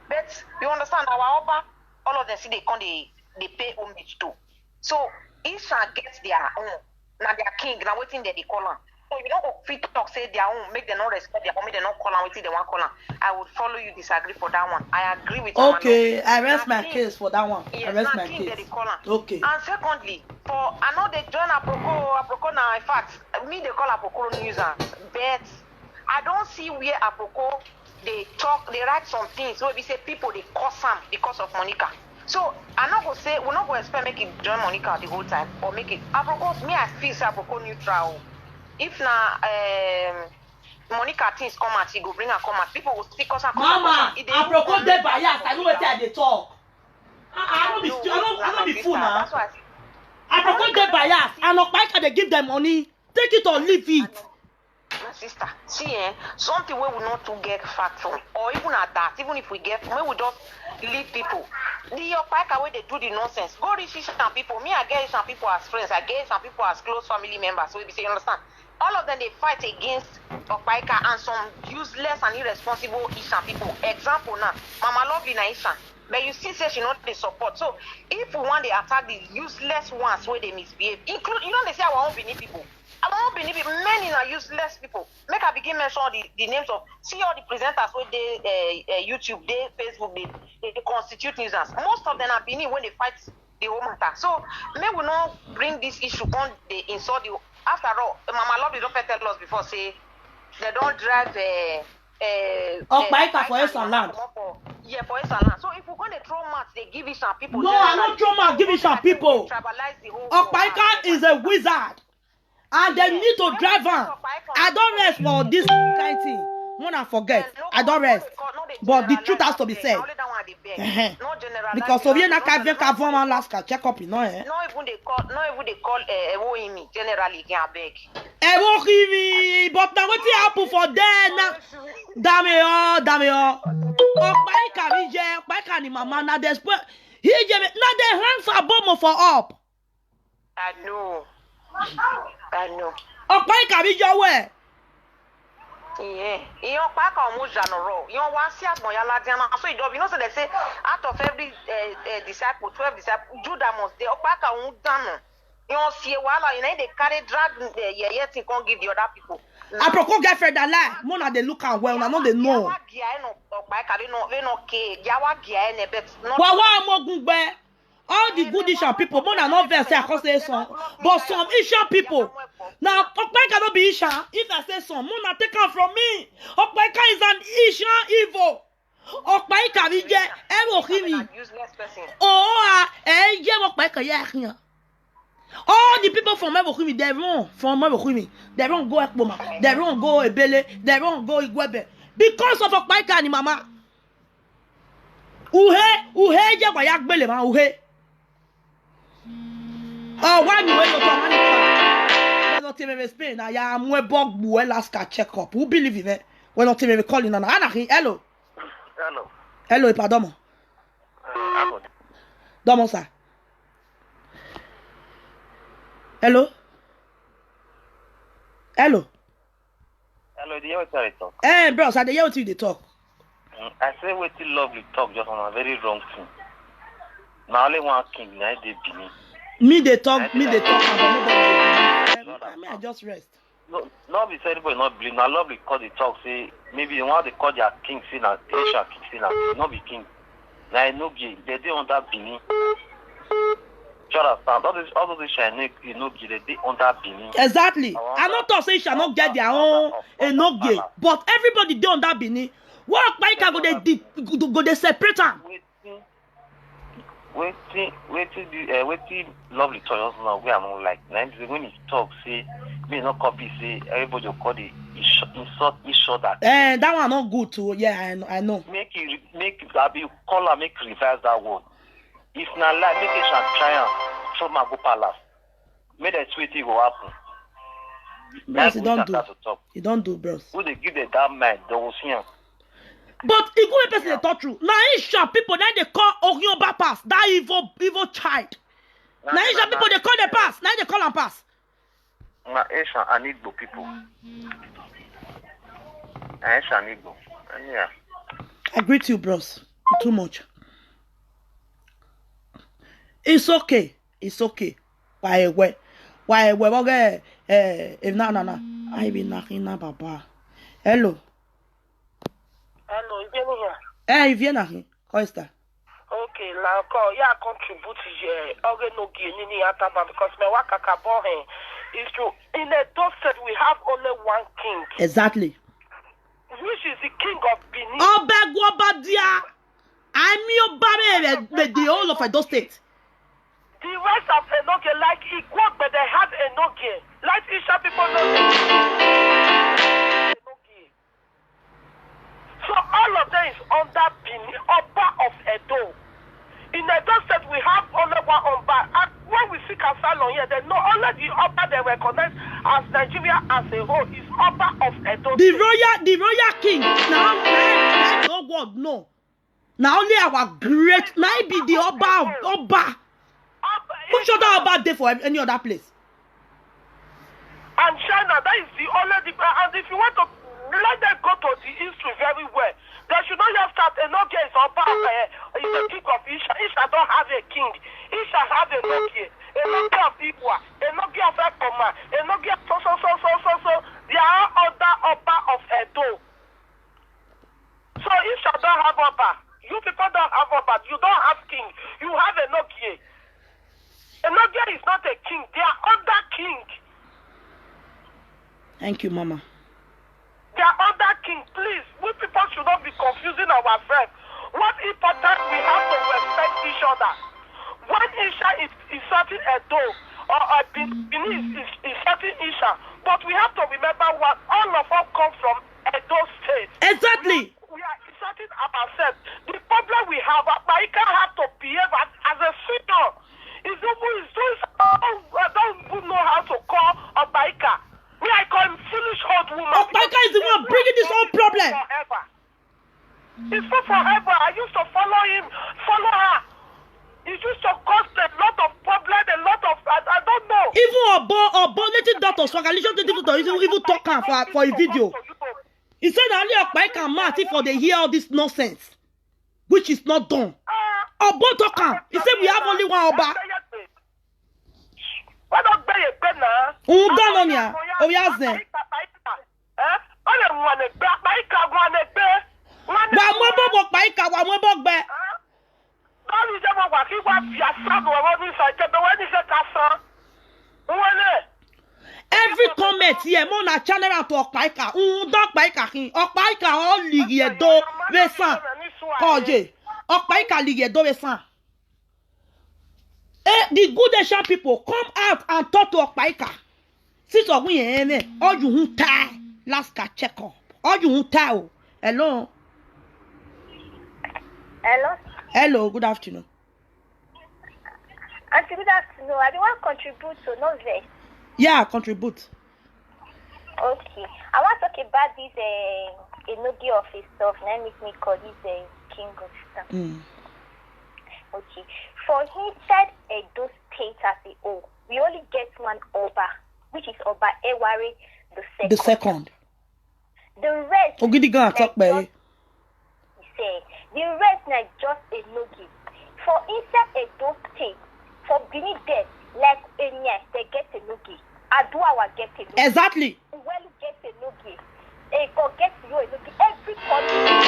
But you understand our Oba, all of them see they pay homage to. So each one gets their own. Now their king, now waiting that they call them. So you don't go fit talk say their own, make them not respect their own, make them not call them waiting they want call them. I would follow you, disagree for that one. I agree with you. Okay, I rest my case for that one. Yes, I rest my case. Okay. And secondly, I know they join Aproko now. In fact, me they call Aproko nuisance, but I don't see where Aproko they write some things where we say people they curse them because of Monica. So I'm not gonna say we're not gonna expect make it join Monica the whole time or make it Aproko. Me I feel say Aproko neutral. If now Monica things come out, he go bring her come out. People will still cause her come out. Mama, Aproko dey bias. I know what they talk. I don't be fool now. Aproko dey bias. And Okpaika they give them money. Take it or leave it. My sister, see, something where we not to get fact from, or even at that, even if we get, when we just leave people, the Okpaika where they do the nonsense. Go reach some people. Me, I get some people as friends. I get some people as close family members. So we say, you understand? All of them they fight against Okpaika and some useless and irresponsible Ishan people. Example now, Mama Lovely na Ishan. But you see, say she not the support. So if we want to attack the useless ones where they misbehave, include you know they say our own Benin people. Our own Benin people, many are useless people. Make I begin mention the names of see all the presenters where they YouTube, they Facebook, they constitute nuisance. Most of them are Benin when they fight the whole matter. So may we not bring this issue on the insult the After all, Mama Lovely don't tell us before say they don't drive Okpaika for Eastern land. Yeah, for Eastern land. So if we're going to throw mats, they give it some people. No, I don't throw mats, give it some people. Tribalize the whole Okpaika is a wizard. And they need to drive on. I don't rest for this kind of thing. When I forget, I don't rest. But the truth has to be said. Because so na ka vient qu'avant man last check up, you know, eh? No even they call Ewohimi generally can beg. Ewohimi, but now what happen for them? Dame yo. Okpaika ni mama na desperate. He na the hands are bomb for up. I know. Okpaika be your way. Yeah, you pack almost general. You want see at Moyala Diana. So you know, so they say out of every disciple, 12 disciples, Judah must they pack a done. You don't see while you know they carry drag yet you can't give the other people. I propose get fed that lie. Mona they look and well, I know they know. All the good Ishan people, more than not very say I can say some, but some Ishan people. Now, Okpaika cannot be Ishan. If I say some, Mona take out from me. Okpaika is an Ishan evil. Okpaika is Ewohimi. Oh, Okpaika here. All the people from Ewohimi, they run from Ewohimi. They run go Ekpoma. They run go Ebele. They run go Igwebe. Because of Okpaika and Mama. Uhe, Jabayak Bele, man, Uhe. Oh, why you wait to money? Not even Spain. I am more bog Alaska check up. Who believe in it? We're not even calling on Anahi. Hello. Hello, Padomo. Domo, sir. Hello. Hello, do you hear what I talk? Bros, I hear what you talk. I say what you lovely talk just on a very wrong thing. Now only one king, now they be me. Me they talk, but nobody believe. I mean, I just rest. No, be said anybody not believe. Now lovely call the talk say maybe the one they call their king sin and Asia king sin and not be king. Now I know gay, they don't under Benin. Sure, understand. All those shall you know gay, they under Benin. Exactly. I'm not talking say shall not get their own no gay, but everybody they under Benin. What Okpaika go they separate them? Waiting, lovely toys now. We are more like when he talks, say, me not copy, say, everybody will call the insult each other. That one not good too. Yeah, I know. Make that be call her, make reverse that word. If not like, make it shall try and throw my go palace. Make that sweetie go happen. Bros, you don't do. You don't do, bros. Who they give the damn man, they will see him. But if you person they talk true, now Isha people now they call Orionba pass that evil child. Now Isha people they call the pass, now they call them pass. Now Isha and Igbo people. Isha and Igbo. Yeah. I greet you, bros. Too much. It's okay. Why? Okay. If na. I be knocking na papa. Hello. Hello, you hear me here? You viens here. Quoi est-ce? Okay, là encore, il y a contribute because my work is true. In a dog set, we have only one king. Exactly. Which is the king of Benin. Obegwabadia. I'm your baby, the whole of Edo State. The rest of Enoge, like Igbo, but they have Enoge. Like Isha people know. So all of them is under Benin, Oba of Edo. In Edo State, we have only one Oba. And when we see Kasalo here, they know only the Oba they recognize as Nigeria as a whole is Oba of Edo. The royal king. Now no word no. Now only our great, now be the Oba. Which other Oba there for any other place? And China, that is the only. And if you want to let them go to the history very well. They should not just start Enoge is Oba, is the king of Isha. Isha don't have a king. Isha have Enoge. Enoge of Igwa. Enoge of Ekoma. Enoge of so. They are other Oba of Edo. So Isha don't have Oba. You people don't have Oba. You don't have king. You have Enoge. Enoge is not a king. They are other king. Thank you, Mama. They are under king. Please, we people should not be confusing ourselves. What important we have to respect each other. When Isha is insulting Edo or Benin is insulting Isha, but we have to remember what all of us come from Edo State. Exactly. We are insulting ourselves. The problem we have, Maika have to behave as a senior. I don't know how to call Maika. Me, I call him foolish old woman. Maika is the one bringing this whole problem. Forever. It's not forever. I used to follow him, follow her. It used to cause a lot of problems, a lot of, I don't know. Even Obo, letting Dr. Swagalisha even talk for a video. He said only Maika and Marty for they hear all this nonsense, which is not done. Obo talk. He said we have only one Oba. Why don't they a now? Unganonia, Oyazen. Every comment here, mon na channel to Okpaika. Okpaika kin. Okpaika all ligue do resan. Koje. Okpaika ligue do resan. The good Asian people come out and talk to Okpaika. Since we all you tie last check up. All you tie. Hello. Hello. Hello, good afternoon. Auntie, good afternoon. I don't want to contribute to novel. Yeah, contribute. Okay. I want to talk about this Enogi of his stuff. Let me call this king of stuff. Okay. For he said Edo State as a whole, we only get one Oba, which is Oba Eware the second. The rest. Ogidigan talk by. He said the rest is just Enogi. For inside Edo State, for Benin there, like Enya, they get Enogi. Aduawa get Enogi. Exactly. Well, get Enogi. Go get you Enogi. Every community.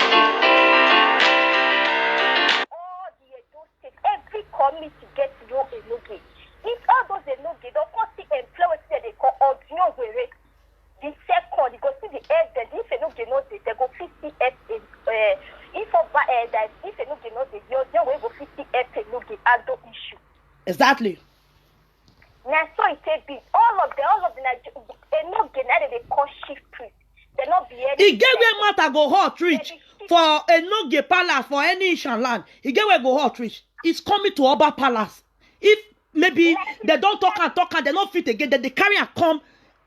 All the Edo State, every community gets you Enogi. If all those Enogi, don't come see employers that they call Audio Were. The second, you go see the evidence. If Enogi knows it, they go 50 F. If Enogi knows it, you will go 50 F Enogi and no issue. Exactly. Now, so it be all of the Enogi now they call chief priest. They not be any. He gave where matter go hot reach for Enogi Palace for any Asian land. He gave where go hot reach. It's coming to Oba Palace. If maybe they don't talk and they not fit again, then they carry and come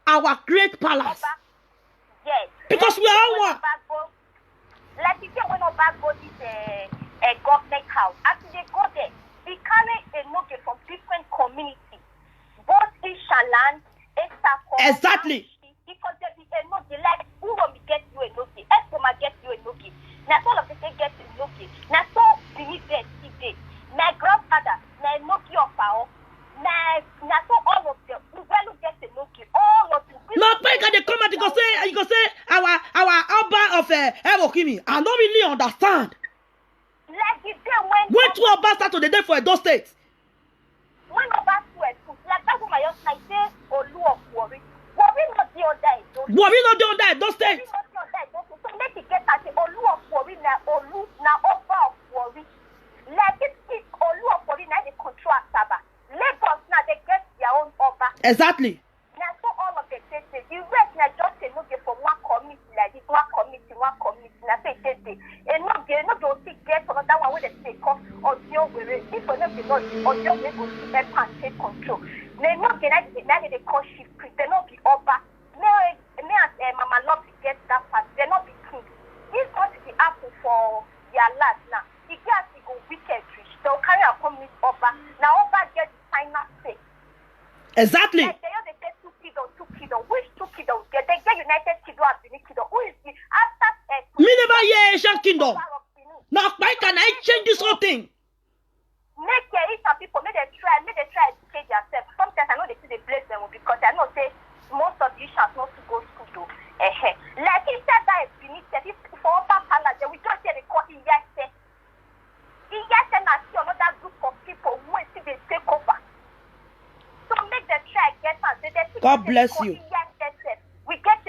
our great palace. Yes. Because we are all one. Like you say, when Oba go this government house, after they go there, they carry Enogi from different communities, both Asian land, exactly. Because they be Enogi, like who will get you Enogi? Esoma get you Enogi. Now all of them get Enogi. Now so believe there today. My grandfather, my Enogi of our, now so all of them, we will get Enogi. All of them. No, but they come and you go say our Oba of Ewokimi. I don't really understand. Like the day when two Oba start to the day for Edo State. When Oba to like that's what I say Olu of Warri. Warri not the other Edo. Warri not the other Edo State. So make it get at the Olu of Warri now Olu now Oba of Warri. Like it's Olu of Warri now they control Asaba. Lagos now they get their own Oba. Exactly. Now so all of the cases, the rest now just a look from one committee like this, one committee. Now say they and not get another one where they say come Audio Were. If for them not Audio Were go to help and take control. They not get now they call chief priest. They not be Oba. Me and Mama love to get that part. They not be king. This not the apple for their last now. The guys go wicked rich. They'll carry a community Oba. Now Oba get the final say. Exactly. Like they say two kiddo. Which two kiddo? They get United Kiddo and Benin Kiddo. Who is the after? Me never hear Asian kingdom. Now why can I change this whole thing? Make some people make they try to educate themselves. Sometimes I know they see they blame them because I know say most of the Asians not to go to school though. Like he said that Benin said if for Oba Palace we just say they call Iyase. Iyase na see another group of people who see they take over. So make them try get and say they God bless you. We get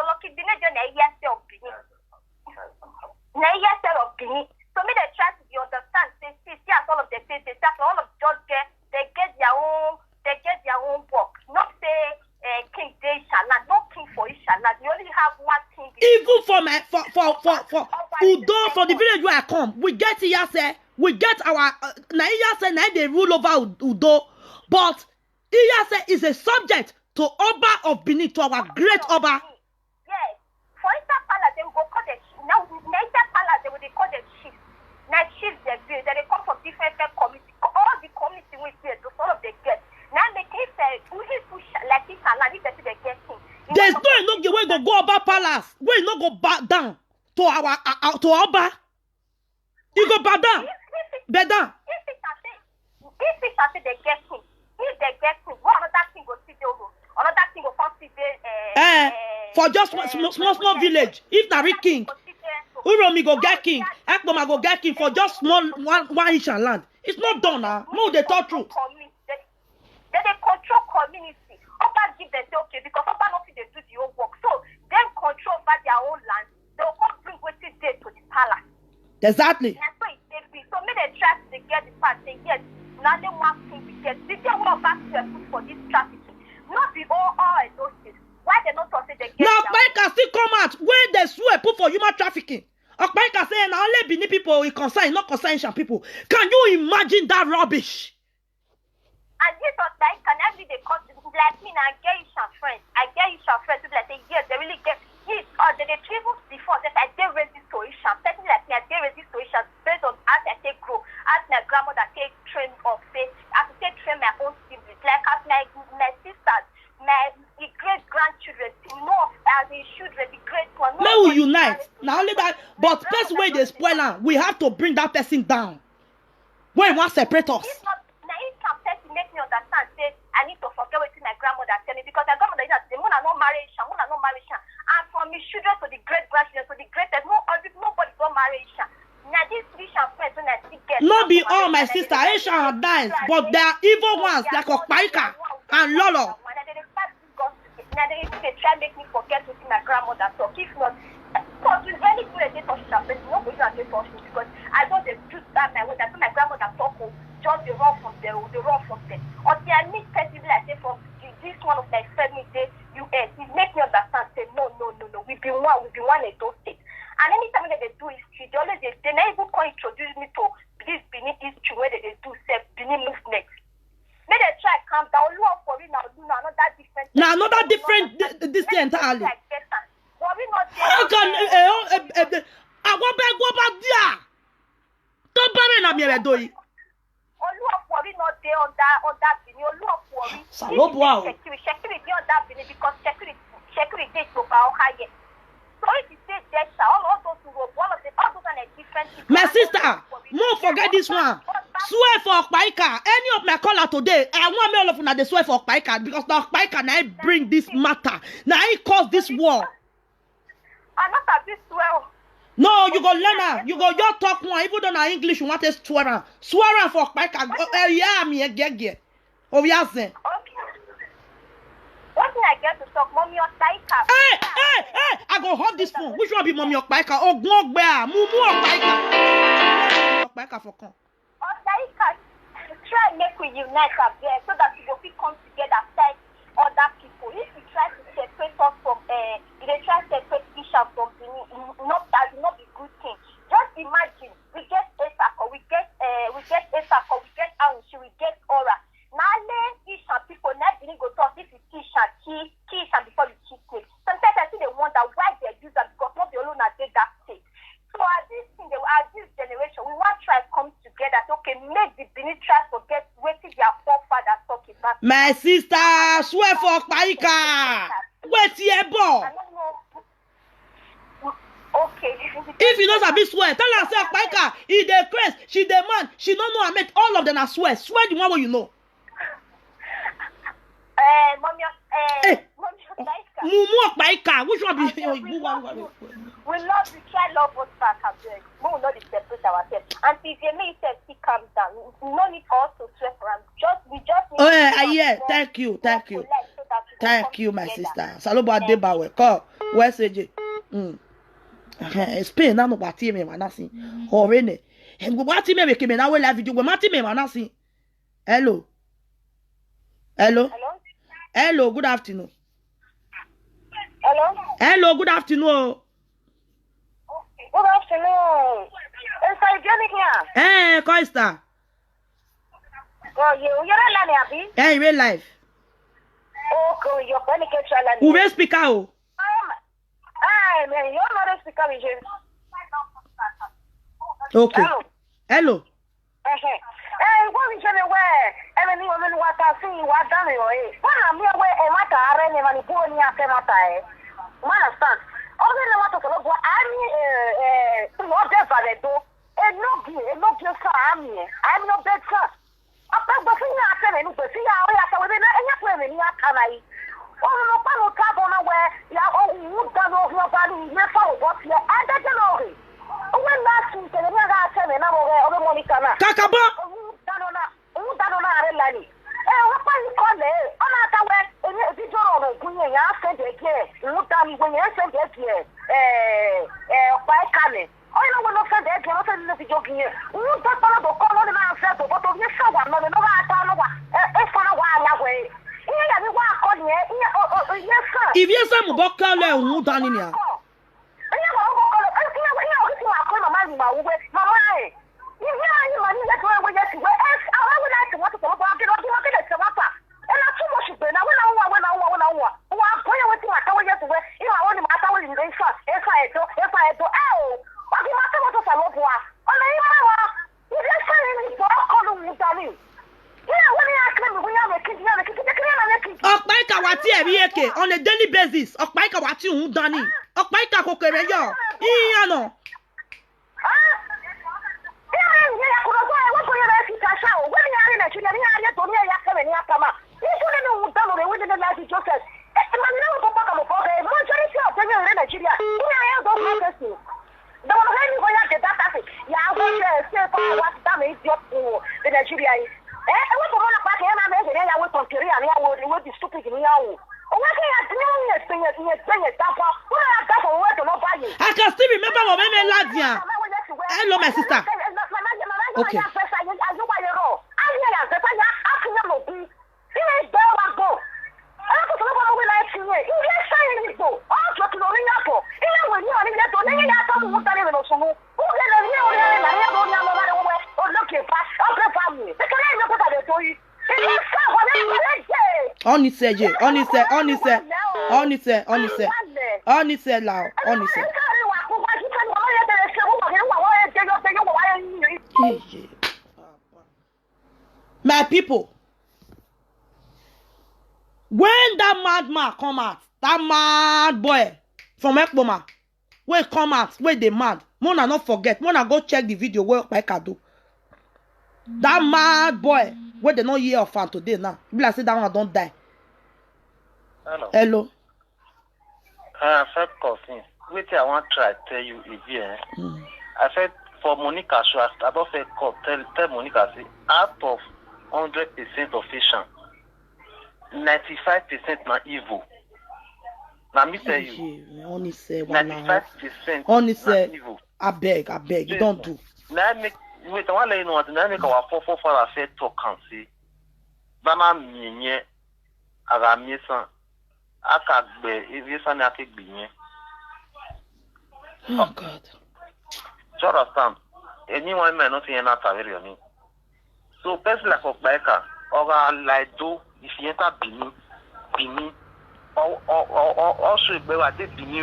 lucky Benin na yes of Benin. Na yes of Benin. So me they try to be understand. See as all of them say all of just they get their own work. Not say king they Ishaland, no king for Ishaland. We only have one king. Even for Udo, for the village where I come, we get Iyase, we get our na Iyase na they rule over Udo, but Iyase is a subject to Oba of Benin, to our great Oba. Yes. For Isa Palace, they will go call the now Isa Palace they will call the chiefs. Now chiefs they come from different communities. All the communities we see, those all of the get. Now they can say who push like this and like this they get him. There's no way go Oba Palace. We no go back down to our to Oba. You go back down. Back down. If it's say they get him, if they get him, what another thing go see the another thing go come see the for just small village. If na real king, Uromi go get king, Akpoma go get king for just small one inch of land. It's not done now. No, they talk truth. They control community. Oba give them say okay because Oba not fit dey do the whole work. So them control over their own land. They will come bring wetin dey to the palace. Exactly. That's why it dey be. So make they try to get the part say yes. Now they want to get. This is what Oba put for this trafficking. Not be all those things. Why they not say they get? Now Okpaika still come out when they swear put for human trafficking. Okpaika say na only Benin people we concern, not concern Asian people. Can you imagine that rubbish? And this was like can every day cause like me now I get Asian friends. I get Asian friends who like say yes they really get yes or they travel before that I did raise this to Asian. Personally like me I did raise this to Asian based on as I take grow, as my grandmother take train of say as I take train my own siblings. Like as my sisters, my great grandchildren, as the children, the great one. May we unite. Not only that, but first way they spoil am, we have to bring that person down. When we want separate us. If not, now if some person make me understand, say I need to forget what my grandmother tell me because my grandmother is the moon are not married, moon are not married, and from the children to the great grandchildren to the greatest, nobody don't marry. Now this Asian friends when I see get. Not be all my sister Asian are nice, but they are evil ones like Okpaika and Lolo. Now they try make me forget what my grandmother talk. If not, because it's very good at they touch that person, nobody can they touch me because I don't do that my way. That's my grandmother talk. Just the run from there, the run from there. Or the I meet person like say from this one of my friends in the US, it make me understand. Say no. We be one in those states. And anytime that they do history, they always they never can introduce me to this Benin history where they do self Benin movement. May they try calm down. Look for it now. Do another different. Now another different this thing entirely. How can I go back there? Don't bury na me doing. Oluwafori not there on that Benin. Oluwafori. Salobwa. Security on that Benin because security is over higher. So if you say that, all those who go, all those are different. My sister, don't forget this one. Swear for Okpaika. Any of my caller today, I want me all of them they swear for Okpaika because the Okpaika now bring this matter. Now he cause this war. I'm not a bit well. No, you go learn her. You go your talk more. Even though na English, you want to swear her. Swear her for Okpaika. Yeah, me get. Oh yes. Okay. What thing I get to talk, Mommy Okpaika. Hey! I go hold this phone. Which one be Mommy Okpaika? Oh, Gbogbe, Mumu Okpaika. Okpaika for come. Okpaika, try and make we unite up there so that we will come together fight other people. If we try to separate us from, if they try to separate Isha from Benin, that will not be good thing. Just imagine, we get Esako, we get Aunshi, we get Aura. Now, Isha people, now Benin go talk if you teach Isha before you teach it. Sometimes I see they wonder why they use that because not the alone are they that state. So as this generation, we want to try to come together. So, okay, make the Benin try to forget what their forefathers talking about. My sister, swear for Okpaika. Wait here, boy. I don't know. Okay. If you know a bit swear, tell her say Okpaika, he dey craze, she dey man, she don't know I make all of them are swear. Swear the one where you know. Mommy, Okpaika. Mumu Okpaika. Which one be We love you, try love us back a bit. We will not separate ourselves. And if you may say, calm down. We no need us to swear for him. We just need yeah. Thank you. Thank you, my sister. Salobo Adebawe. Come. Where's AJ? Spain na no party me manasi. Horene. And go party me make me na we live video. Go party me manasi. Hello. Hello. Hello? Hello, good afternoon. Hello? Hello, good afternoon. Good afternoon. It's Jenny here. Costa. Oh, you're a Lani, In real life. Oh, you're going to get your Who will speak out? Man, you're not a speaker. Okay. Hello. What is your way? Every woman what I see, what done it. When I'm here, where a matter, I ran and put me after my time. Understand? Only the matter of what I mean, not there for the door. And no just army. I'm no better. After the thing I said, and the thing I have within any plan in your canai. Oh, no, no, trouble nowhere. You don't know your body, you follow what you're at the glory. When last week, and another 10 and another Monica. Kakaba. If you say Muboka le hu dani ni a. On a daily basis, Okpaika wati hu dani. Okpaika kokere yo. Iyano. I can still remember what made me laugh. Hello, my sister. Okay. Onise lao. My people, when that madman come out, that mad boy from Ekboma, when come out, when they mad, Mona not forget, Mona go check the video where I do. That mad boy, where they not hear of fan today now. Be like say that one don't die. Hello. I said, cousin, wait, I want to try to tell you again. I said, for Monica, so I don't say, tell Monica, say, out of 100% of Asian, 95% na evil. Now, me tell you, 95% only na say, evil. I beg, you don't do. Now, wait, I want to let you know, now make our 4 I said, talk and say, Bana Minye, Aramiesan. Oh God. So understand. Anyone may not see an answer. So person like Okpaika or like do if you enter Bini or also be what they Bini.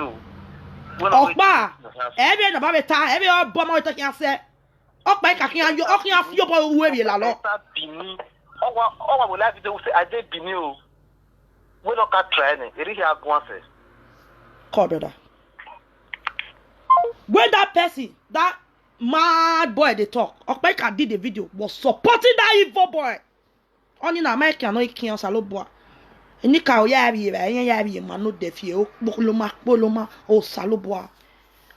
Okpa. Every na ba beta, every bomb we talking say. Okpaika can you okin afio boy we be la lo. Bini. Or we like to say I did Bini. We don't got training. It is a once. Call brother. When that person, that mad boy they talk, Okpaika did the video, was supporting that evil boy. Only in America, no can salo boy. Nika yabi man no defie o boloma o salo boy.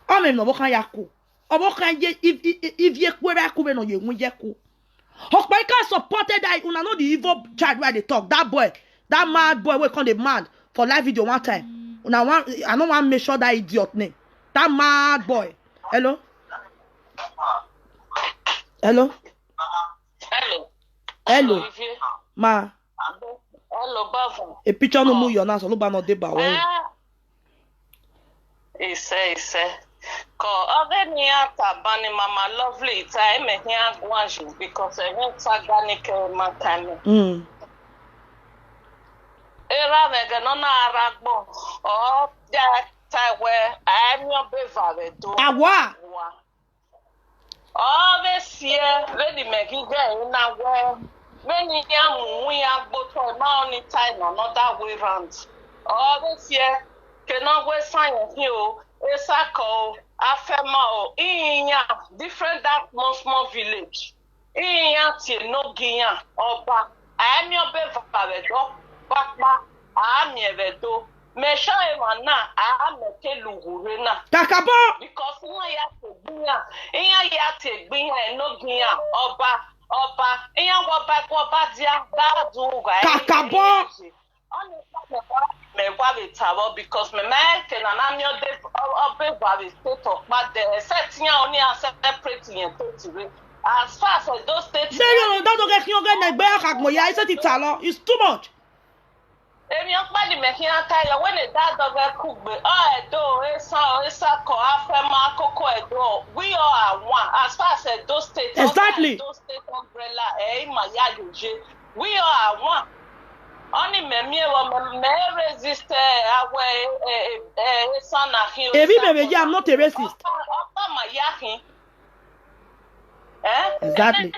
O me no bokan yaku. O bokan ye if ye kwera ku be no ye nwe ku. Okpaika supported that una know the evil child where they talk. That boy. That mad boy will come the mad for live video one time. Now I don't want to make sure that idiot name. That mad boy. Hello? Hello? Hello. Hello? Olivier. Ma. Hello, Bavon. A picture no mu your now, so no ba no deba. Ise. Ko ogeni ata bani mama lovely ita eme here gwanju because I went to Ganike Makame. Era mega no na aragbo. Oh, that time where I am your bevare do. Awa. Oh, this year, ready make you get in a way. Many young we are both for now only time another way round. Oh, this year, cannot wear science you, a circle, afema, different that small village. No Guiana, Oba, I am your bevare do, Bakma, I am your vedo. Mesha emana a mete lugurena Kakabo because iya ya te gbin no gbin ọba iya wo dia da du ga Kakabo me wa be tabo because me ke na mi ode obe wa be state of but the set ya only separate yen to as far as those states no don't get you get na gbe akagmo ya ise ti ta lo it's too much. Emi okpadi mekin akaya when the dad of a kugbe edo esa ko afema akoko edo we all are one as far as those states Exactly. those state umbrella maya yoje we all are one only me resist awe esa na hin Ebi I'm not a racist. Opa mayakin Exactly.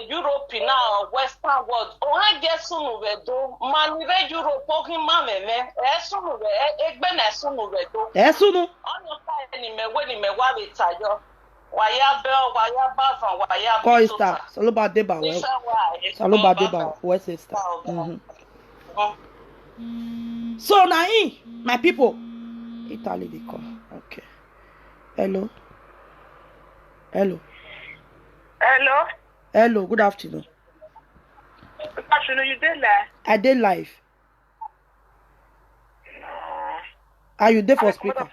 Europe now, Western world. Oh, I guess soon we do. Man, we Europe, talking mamma, soon we do. Esunu. On your side, any me when me wa be tayo. Waya bell, waya bafa, waya. Call star. Saloba deba we. Saloba deba. Where's sister? So now, my people. Italy they call. Okay. Hello. Hello. Hello. Hello. Good afternoon. Good afternoon. You did that? I did live. Are you there for speaker?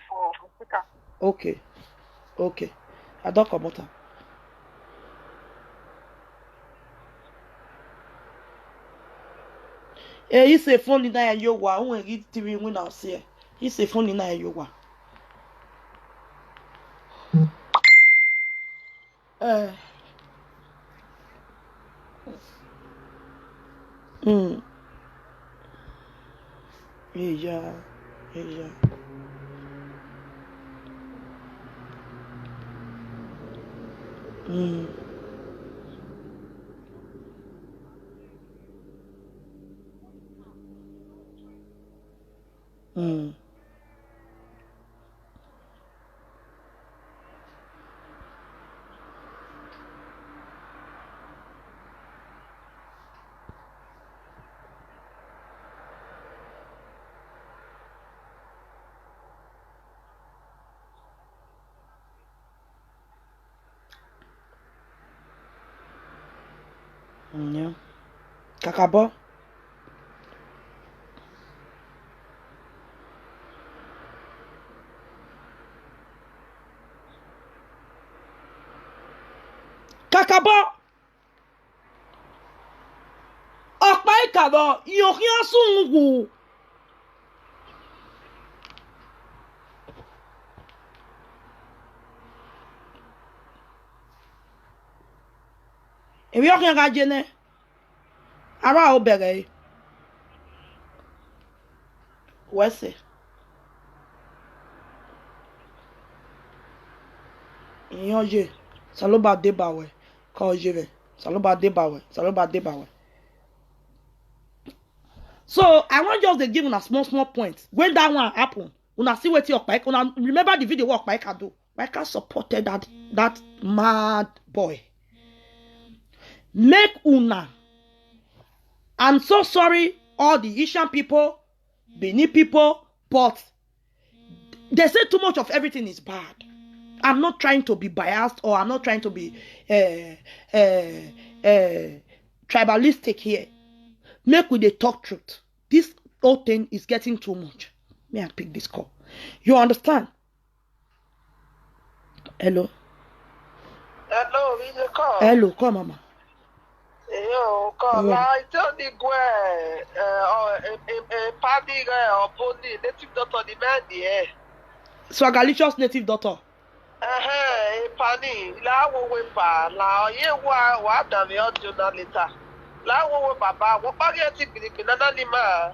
Okay. Okay. I don't come out. He's a phone in there. You wa. Who read TV when I see? He's a phone in there. You wa. Yeah. Yeah. Kakabo. Kakabo. Ọ̀pá ìkàbọ̀ ìyókì asúnwò. Èmi ọkùnrin ká jẹ ní ara ò bẹ̀rẹ̀ yìí wẹ́sẹ̀ ìyàn yé saloba débàwẹ̀ kọ́ yé rẹ̀ saloba débàwẹ̀. So I wan just dey give una small point when that one happen una see wetin Okpaika una remember the video wey Okpaika do. Okpaika supported that mad boy. Make una. I'm so sorry, all the Ishan people, Benin people, but they say too much of everything is bad. I'm not trying to be biased or I'm not trying to be tribalistic here. Make we dey talk truth. This whole thing is getting too much. May I pick this call? You understand? Hello? Hello, we the call. Hello, come, mama. Yo, call. Yeah. I tell the guy, a party or pony, native doctor the man there. Swagalicious native daughter. A pani, la wo pa, la ye wa da me audio na later. La wo baba, wo pa get it bi na ni ma.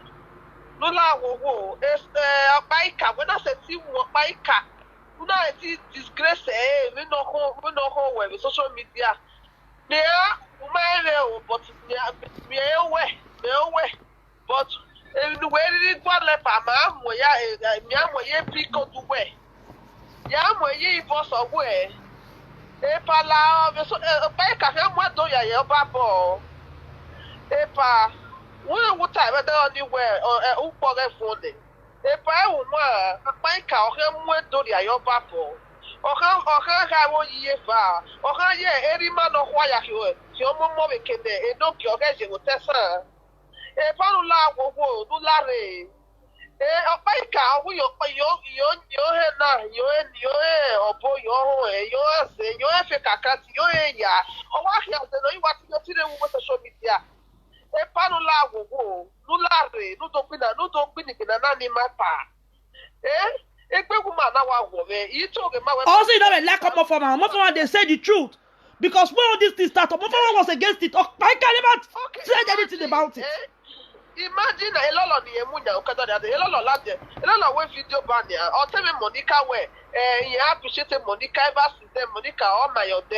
No la wo opaika, when I say ti wo opaika. Una it disgrace we no ho we social media. There but me away. But the way it was left, me pick up the way. Ye boss away. Pala, a bike of him, what do you babo? Epa, what time anywhere or a phone? Epa, a bike of him, what do you babo? Ọ̀kan wo yíyé fa ọ̀kan yẹ eri ma nọ hwa ya hiwe tí ó mọ́ wekende edoki ọ̀gá ìṣègùn tẹ̀sán fanu la gbogbo nulare ọ̀pá ìka yóò he náà yóò he ọ̀bọ yóò he yóò ṣe yóò fe kàkà tí yóò he yà ọwọ́ àṣẹ àṣẹ náà ìwà tí yóò ti rẹ̀ wọ́n social media fanu la gbogbo nulare nudokpinipina náà ni má pa Also, you know, lack of Mofama, they say the truth. Because when all this thing started, Mofama was against it. Oh, I can't even say anything about it. Imagine a lot of the Emunya, a lot of video banner, or tell me Monica where you appreciate Monica ever since then, Monica, oh my god,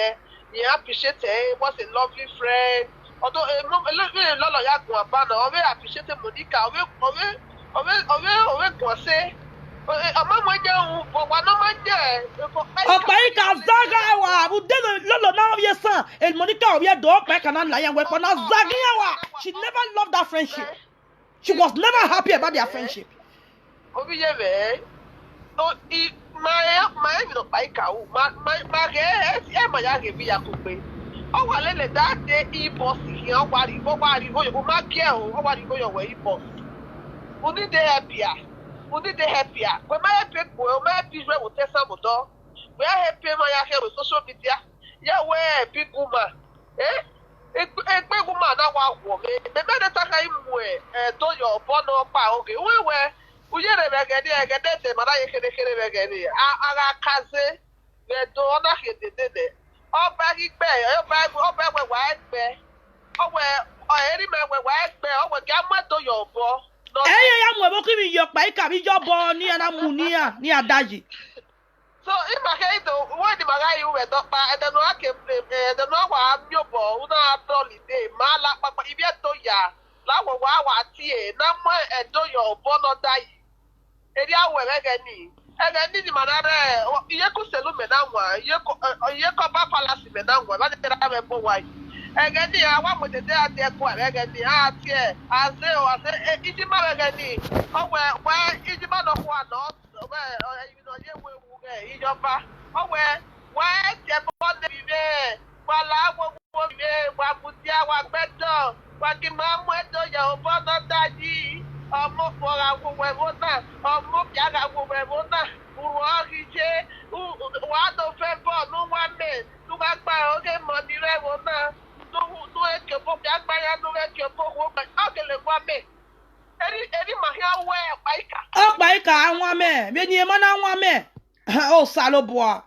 you appreciate was a lovely friend. Although a lot of Yagu banner, or appreciate Monica, say. Opaika Zagawa, who didn't love your son, and Monica, we had dog back and lion weapon. Zagawa, she never loved that friendship. She was never happy about their friendship. My that day, he boss here, what he Would they happier? When my happy boy, my people will tell some door. We are happy my hair with social media. Yeah, where big woman. A big woman now woman. The better time do your bono power. Okay, where we are a get them, but I can again. I can't say the door not hit the day. All baggy bear, all bag with white bear. Oh, well, any man with white bear, oh, gamma do your ball. I'm working with your bike, your born near Namunia, near Daji. So, in my head, why the Magai were not by the Noaka, the Noah, your ball, not only day, Mala, Papa, if you do ya, Lawa, Tia, Nama, and do your bono die. And ya were agony. And I need him another, Yako Selumenama, Yako Palace Menama, but I have a boy. Again, I want with the day at the point. Again, I say, it's a man again. Oh, where is the man of one? Where, you know, you will your back. Oh, where the body there? While I will be there, what would you want better? What the man went to your brother daddy? Or more for our woman, or more Yaga woman, who are he say, who want to fair for no one man, to back by okay, money, woman. Oh, Baika, I want me. Many a man, I want me. Oh, Salobois.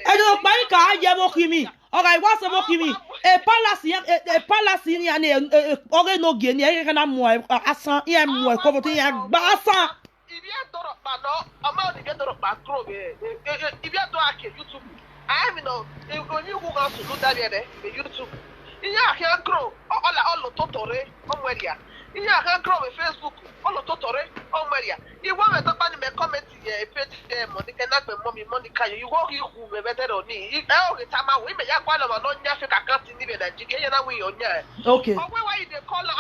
I don't Baika, I am walking me. All right, what's walking me? A palace in an organ, Guinea, and I'm more. I saw him more poverty and Bassa. If you don't, I'm out to get up my crow. If you don't, YouTube. I know when you go out to do that the YouTube. In your can grow all totore on Maria. In your can grow with Facebook, all totore on Maria. You want to talk about comment here, page Monica, not mommy Monica. You walk you who be better on me. If all the time we may have one of our non Africa can't even that way on ya. Okay. Why they call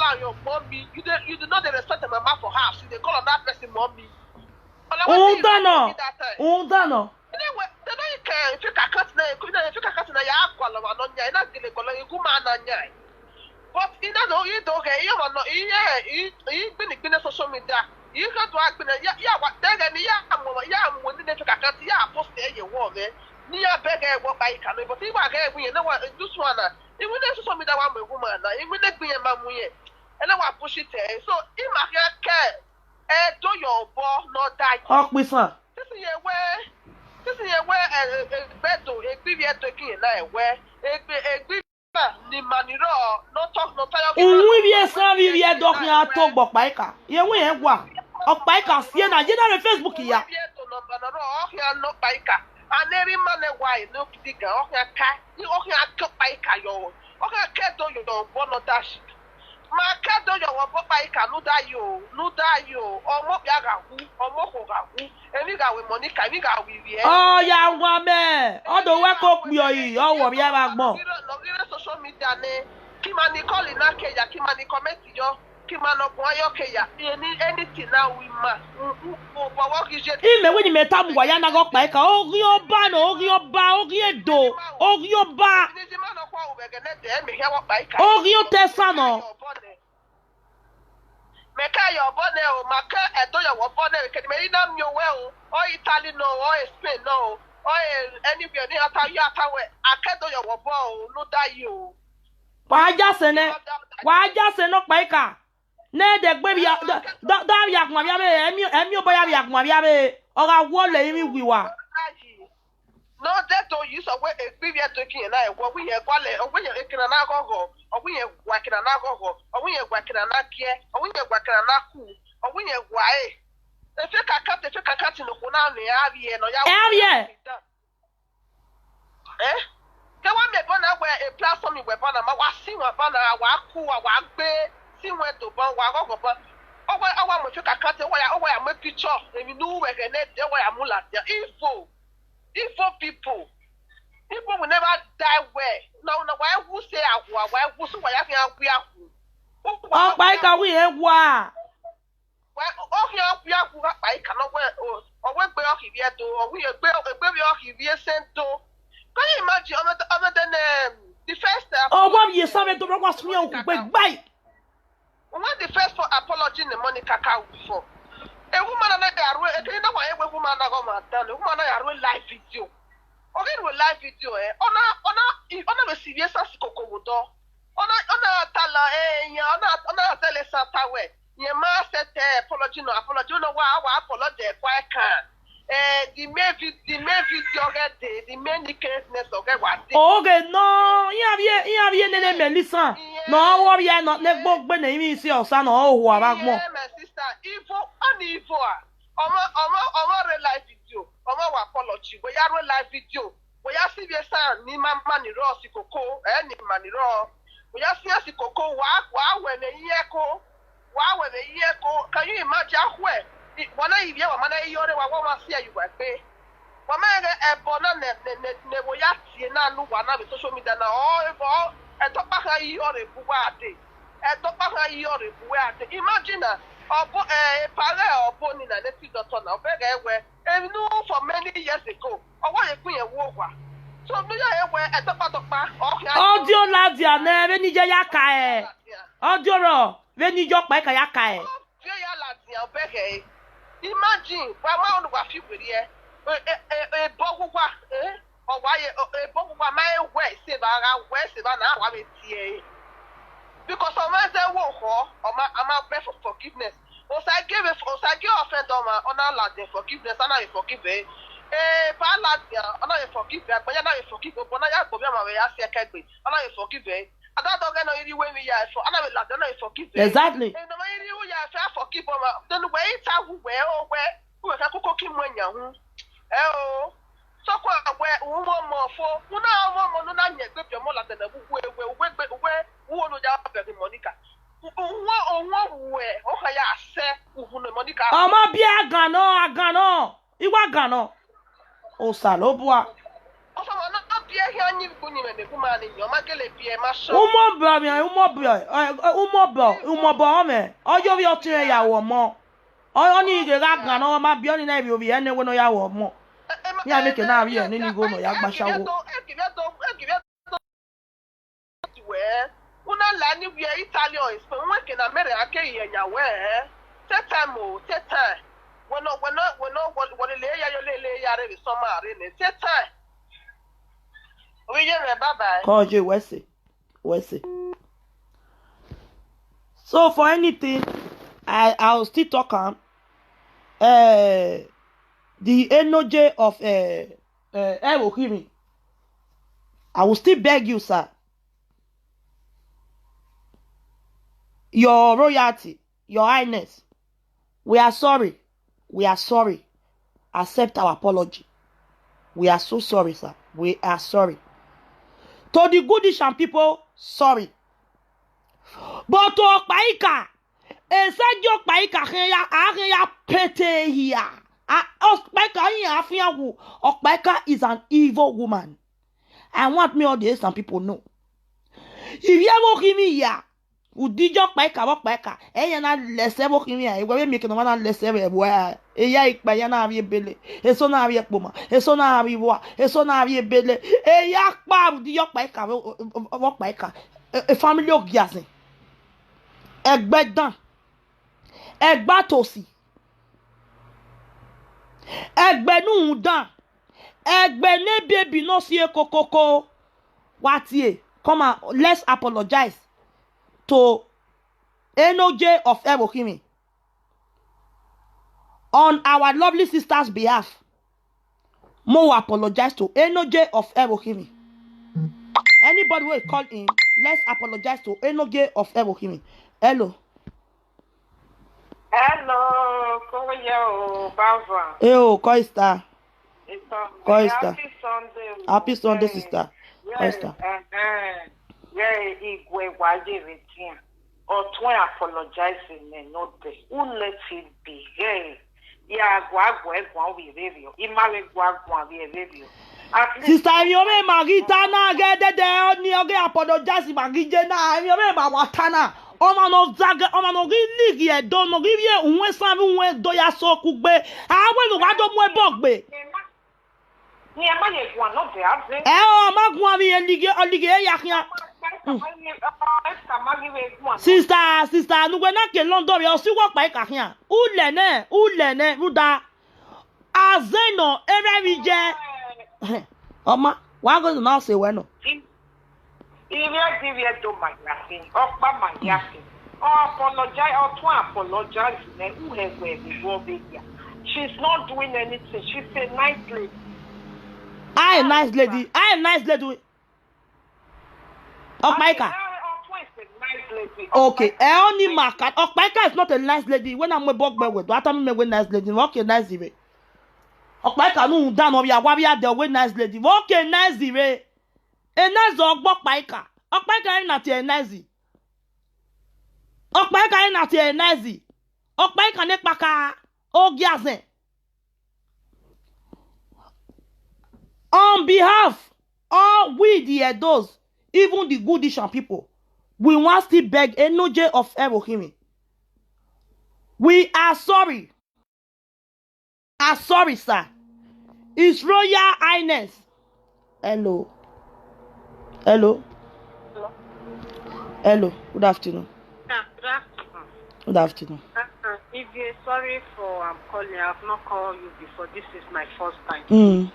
out your mommy? You do not respect my mouth for half. They call on that person mommy. Oh, Dano. but ina no you do get you no you been social media you can do act ya what then ya mo ni ne kaka ti ya post e ye wo me ni ya beg e wo by can but if I get we no this one even the social media one me woman na even the gbe ma mu ye and I push it so if I get do your bo no die Okpisan. this is where beto egbibi etokin na where egbibi ni maniro no talk no tire Unwi bi san bi bi dokin ato gbo paika. Ye wi en gwa. Opaika sie na je na Facebook ya. to no banaro ohia no paika aneri mane why no diga ohia ka ni ohia to paika yo ohia kedo yo bono dash ma kedo yo wo paika no da yo omo bia ga hu omo ko ga hu emi ga we money ka mi ga wi wi Oh ya ngwa me. Odo we ko pi oyi, owo bi ba gbon. no gire social media ne kimani call na ke ya kimani comment yo kimano ko ayo ke ya anything now we ma for work is just Ime we ni meta mwa ya na go paika. Ori oba no, ori oba, ori edo, ori oba. ni man ko wo be gene de me he wo paika Ori o tesa no. meka yo bone o maka edo yo wo bone ke me ina mi owe o Italy no o Spain no o anywhere ni ata yo ata we akedo yo wo bo o no da yo Waja se no paika. Ne de gbe bi da ya kuma bia be emi obo ya bia kuma bia be. Ora wo le imi wiwa. no that to use away a previous talking and I what we have quality or when you can na go or when you working na go or when you working na care or when you working na cool or when you why if you can cut no kuna ni avie no ya Can one me bona where a platform we bona ma wa si wa bona wa ku wa gbe si we to bon wa go bon owa mo fika kate owa ya make picture emi nu we ke net de wa mula info people will never die where no why who say agwa why who so why fi agwa aku O paika wi e gwa. why o fi agwa paika no we gbe o ki bi eto o wi gbe bi o ki bi sento. Can you imagine other than the first O wa bi so me to ro kwa sumi o ku pe gbai. When the first for apology in the money cacao before. A woman and I are a cleaner why a woman I go my done, a woman I are live video. Okay, with live video, on a serious as cocoa door. On a tala, on a telesata way. Your master apology, no apology, no apology, why can't. The main video get the main caseness of what. Okay, no, ya bi nene Melissa. No worry, not let book be na imi si o sa no o wa ba mo. My sister, evil. Omo live video. Omo wa apology. We ya live video. We ya see be san ni mama ni ro si koko, ni mani ro. We ya see si koko wa we na yeko. Can you imagine where? Wana ibia wa mana yore wa ma sia yu wa pe. Wa ma ebo na ne wo ya tie na nu wa na be social media na e to pa ha yore buwa ade. Imagine obo pare obo ni na neti doctor na obega ewe. E no for many years ago. Owa ye kun ye wo wa. So no ya ewe e to pa Audio ladia na be ni je ya ka e. Audio ro be ni jo pa ka ya ka e. Ya ladia obega Imagine, Grandma on the wafi with here, a bogwa, or why a bogwa my way, Seba, now I'm a because of my walk, or my best for forgiveness. Was I give offend on our lad forgiveness, and I forgive it. Paladia, and I forgive it, but I forgive it, but I forgive my way, I say, I can't be, and I forgive it. I don't know any way we are, so I will forgive it. Exactly. And the way you are forgive them, then wait, I will wear or where who are cooking when you're so where one more for who now one not yet grip your mother than the where who know that Monica. One way, I say, who Monica. O ma bi agano. Iwa gano. O salobwa. Umobo me. Ojo bi otun ya wo mo. Oni ge ga gan no ma bi oni na bi obi ene wo no ya wo mo. Ya me ke na bi ene ni go no ya gba shawo. kuna la ni we Italy or Spain we can America ke yenya we take time o take time when no le ya re so ma re ne take time we ye bye bye call you Wesley. So for anything I'll still talk on the energy of Elohim. I will still beg you, sir. Your royalty, your highness, we are sorry. We are sorry. Accept our apology. We are so sorry, sir. We are sorry. To the Goodishan people, sorry. But to Okpaika, Esadio Okpaika, Area Pete here. Okpaika is an evil woman. I want me all the some people know. If you ever give me here, who did your Okpaika, na less ever give me here, we make no one less everywhere. Ya ikbayana avi bele, eso na avi ekpoma, eso na avi wa, eso na avi bele. Ya kpa di Okpaika, a family of giasin. Egbedan, Egbatosi, Egbenu dan. Egbene baby no see kokoko. What ye? Come on, let's apologize to NOJ of Elohim on our lovely sister's behalf. Mo apologize to NOJ of Elohim. Anybody will call in, let's apologize to NOJ of Elohim. Hello. Hello, Koyo Bava. Yo, Koista. Koista. Happy Sunday. Happy Sunday, sister. Koista. Yeah, Igwe Wajivitia. Or to apologizing and not this. Who let it be? Hey. Yeah, Guagua, we review. Imari Guagua, we review. Sister, you may Magitana get the only apologize Magijana, you may Watana. Omano Zaga, Omano Gilly, don't give you when some went Doya so cook be. I will not more bogbe. Sister, nous venons que London et aussi walk by Kahia. Ulene, Ruda. Azeno, Erevije. Oma, what goes now say when? She's not doing anything. She's a nice lady. I am nice lady. Okpaika. Okay, only market. Okpaika is not a nice lady. When I'm a bogbe with, what am I with nice lady? Okay, nice lady. Okpaika no down or ya warrior the way nice lady. Okay, nice lady. A nice dog Okpaika. Okpaika is not a nice. Okpaika is not a nice. Okpaika ne paka. Ogiazen. On behalf of we the Edos, even the Goodishan people, we want to beg NOJ of Elohim. We are sorry. Sorry, sir. His Royal Highness. Hello. Good afternoon. Good afternoon. If you're sorry for calling, I have not called you before. This is my first time.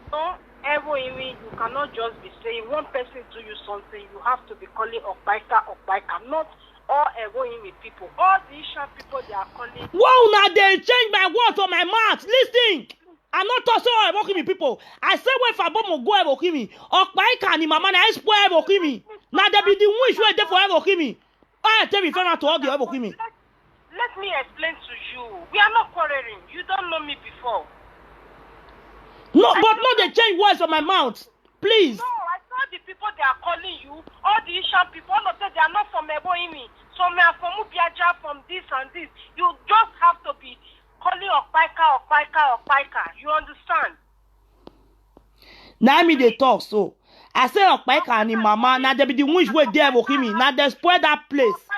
So, you cannot just be saying one person do you something, you have to be calling Okpaika. Not all Ewohimi people. All the Isha people they are calling. Wow, now they change my words on my mouth. Listen. I'm not talking about Ewohimi people. I say when Fabomo go Ewohimi, Okpaika ni mama na spoil Ewohimi. Now they be the wish where they for Ewohimi. I tell you, to all the Ewohimi. Let me explain to you. We are not quarreling. You don't know me before. No, but no, they change words on my mouth. Please. No, I saw the people they are calling you. All the Ishan people, all of them, they are not from Ewohimi. Some are from Ubiaja, from this and this. You just have to be calling Okpaika. You understand? Now me they talk so. I say Okpaika and mama. Now they be the ones where they Ewohimi. Now they spoil that place.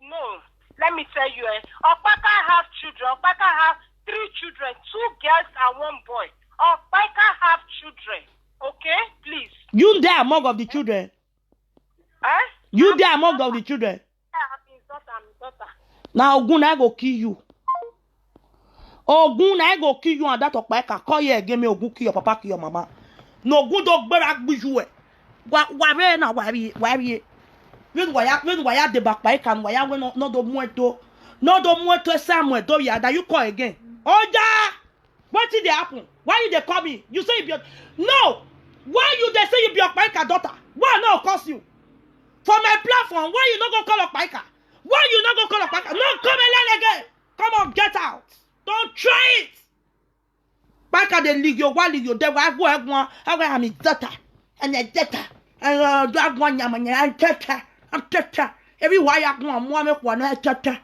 No, let me tell you. Okpaika have children. Okpaika have 3 children, 2 girls and 1 boy. Okpaika have children. Okay, please. You there among of the children. You there among of the children. I'm his daughter. Now Ogun I go kill you. Ogun I go kill you and that Okpaika. Call you again me Ogun kill your papa, kill your mama. No good dog better you. Why na why? When why the Okpaika and why we no do muerto. No do muerto somewhere do ya that you call again. Oja! What did they happen? Why you they call me? You say you be no! Why you they say you be Okpaika daughter? Why no cost you? For my platform, why you not go call Okpaika? Why you not go call Okpaika? No, come and learn again. Come on, get out. Don't try it. Okpaika they leave you, why leave you? They will have one. I will have my daughter and a daughter and drag one yaman and daughter. I'm daughter. Every why I want more make one daughter.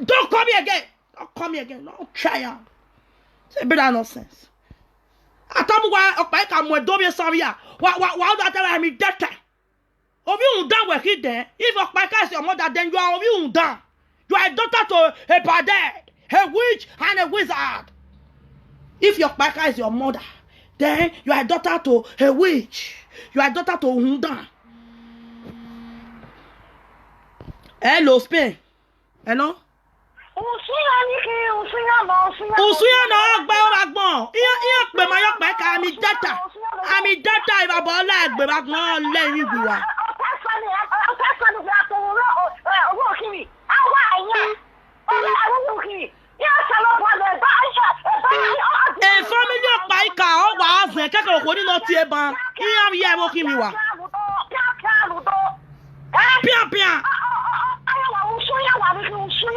Don't call me again. Don't call me again. Don't try it. It's a bit of nonsense. I tell me why Okpaika mo do be sorry. Why that I am daughter? Of you done work it there. If Okpaika is your mother, then you are of you done. You are a daughter to a bad, a witch, and a wizard. If your Okpaika is your mother, then you are a daughter to a witch. You are a daughter to Hunda. Hello, Spain. Hello? Usuya no gba oragbon. Iya pe ma yo pe ka mi data. Ami data iba bo la gbe ba gbon le yin gbe wa. E family Okpaika o wa azen keke ko ni no ti e ban. Iya ye mo ki mi wa. Pia.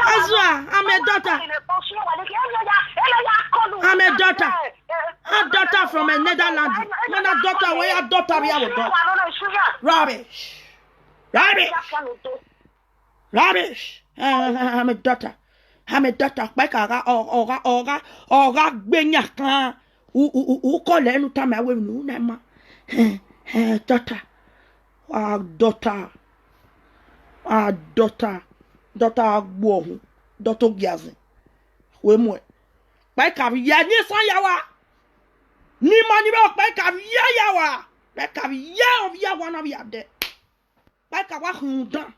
Azwa, I'm a daughter. I'm a daughter. A daughter from a Netherlands. Not a daughter, where a daughter we have a daughter. Rubbish. I'm a daughter. Baika oga gbenya kan. U call any time I will know daughter. Daughter agbo daughter giaze we mo pa ka ya ni san yawa ni mani be pa ka ya yawa pa ka ya of ya one of ya de pa ka wa hun dan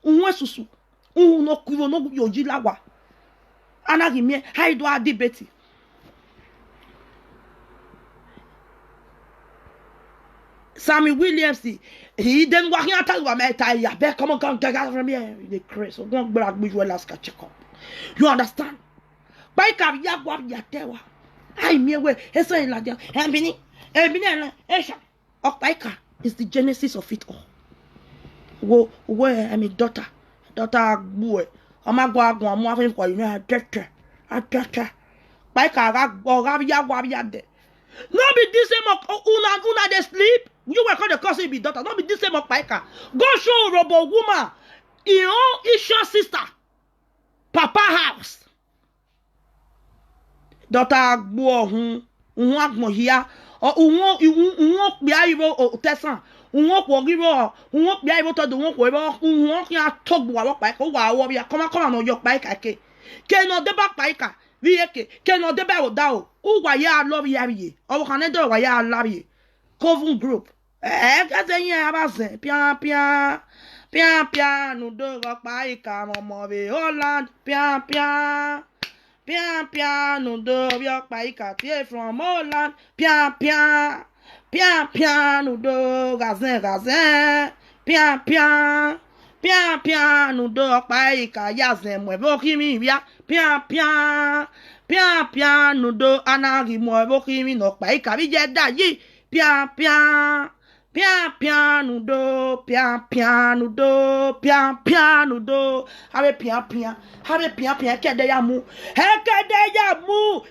un susu un no kuwo no yoji lawa anagi mi how do I debate Sammy Williams, he didn't walk in tell me I bet come on come from here. The Chris, so go back with your last check up. You understand? By cap ya guap ya tewa. I me way, it's saying like that. And Bini, Esha, Okpaika is the genesis of it all. Where I'm a daughter boy. I'm a go I'm moving for you, a daughter. By cap, guap ya de. Not be this same una they sleep. You were called the cousin be daughter. Not be this same Okpaika. Go show Robo woman. Your Isha sister. Papa house. Daughter bo agmo here. Or be able tesan. Be able to do ya talk Okpaika. Wa ya come on your Okpaika ke. Ke no de Okpaika. Vieke, que no debe o dao. U waya love yabi. O kanede waya labi. Coven group. Kazenye abaze. Pia. No do Okpaika momobe Holland. Pia. No do Okpaika tie from Holland. Pia. No do gazen. Pia no do Okpaika yazen mwe kimi bia. Pia no do anagi mwe kimi no Okpaika bi je da yi. Pia no do. Have pia kede ya mu.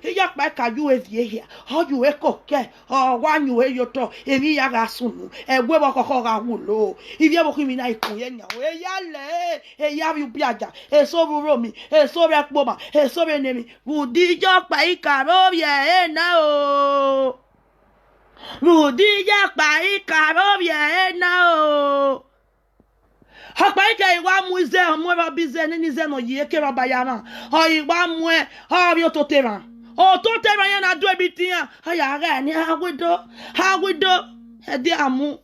Ya Okpaika you evie here. How you ekoke. Oh wan you yoto. Emi ya ga sunu. Egwe bo kokko ga wulo. Ivie bo kimi na ikunye nya. E ya le. E ya bi biaja. E so bu romi. E so be akpoma. E so be nemi. Budi Okpaika ro ye na o. Budi Okpaika ro ye na o. Okpaika iwa muize omwe bize ni ze no ye ke rabayana. O iwa mwe o bi ototera. O totera ya na do ebitia. Aya ga ni ha wido. E di amu.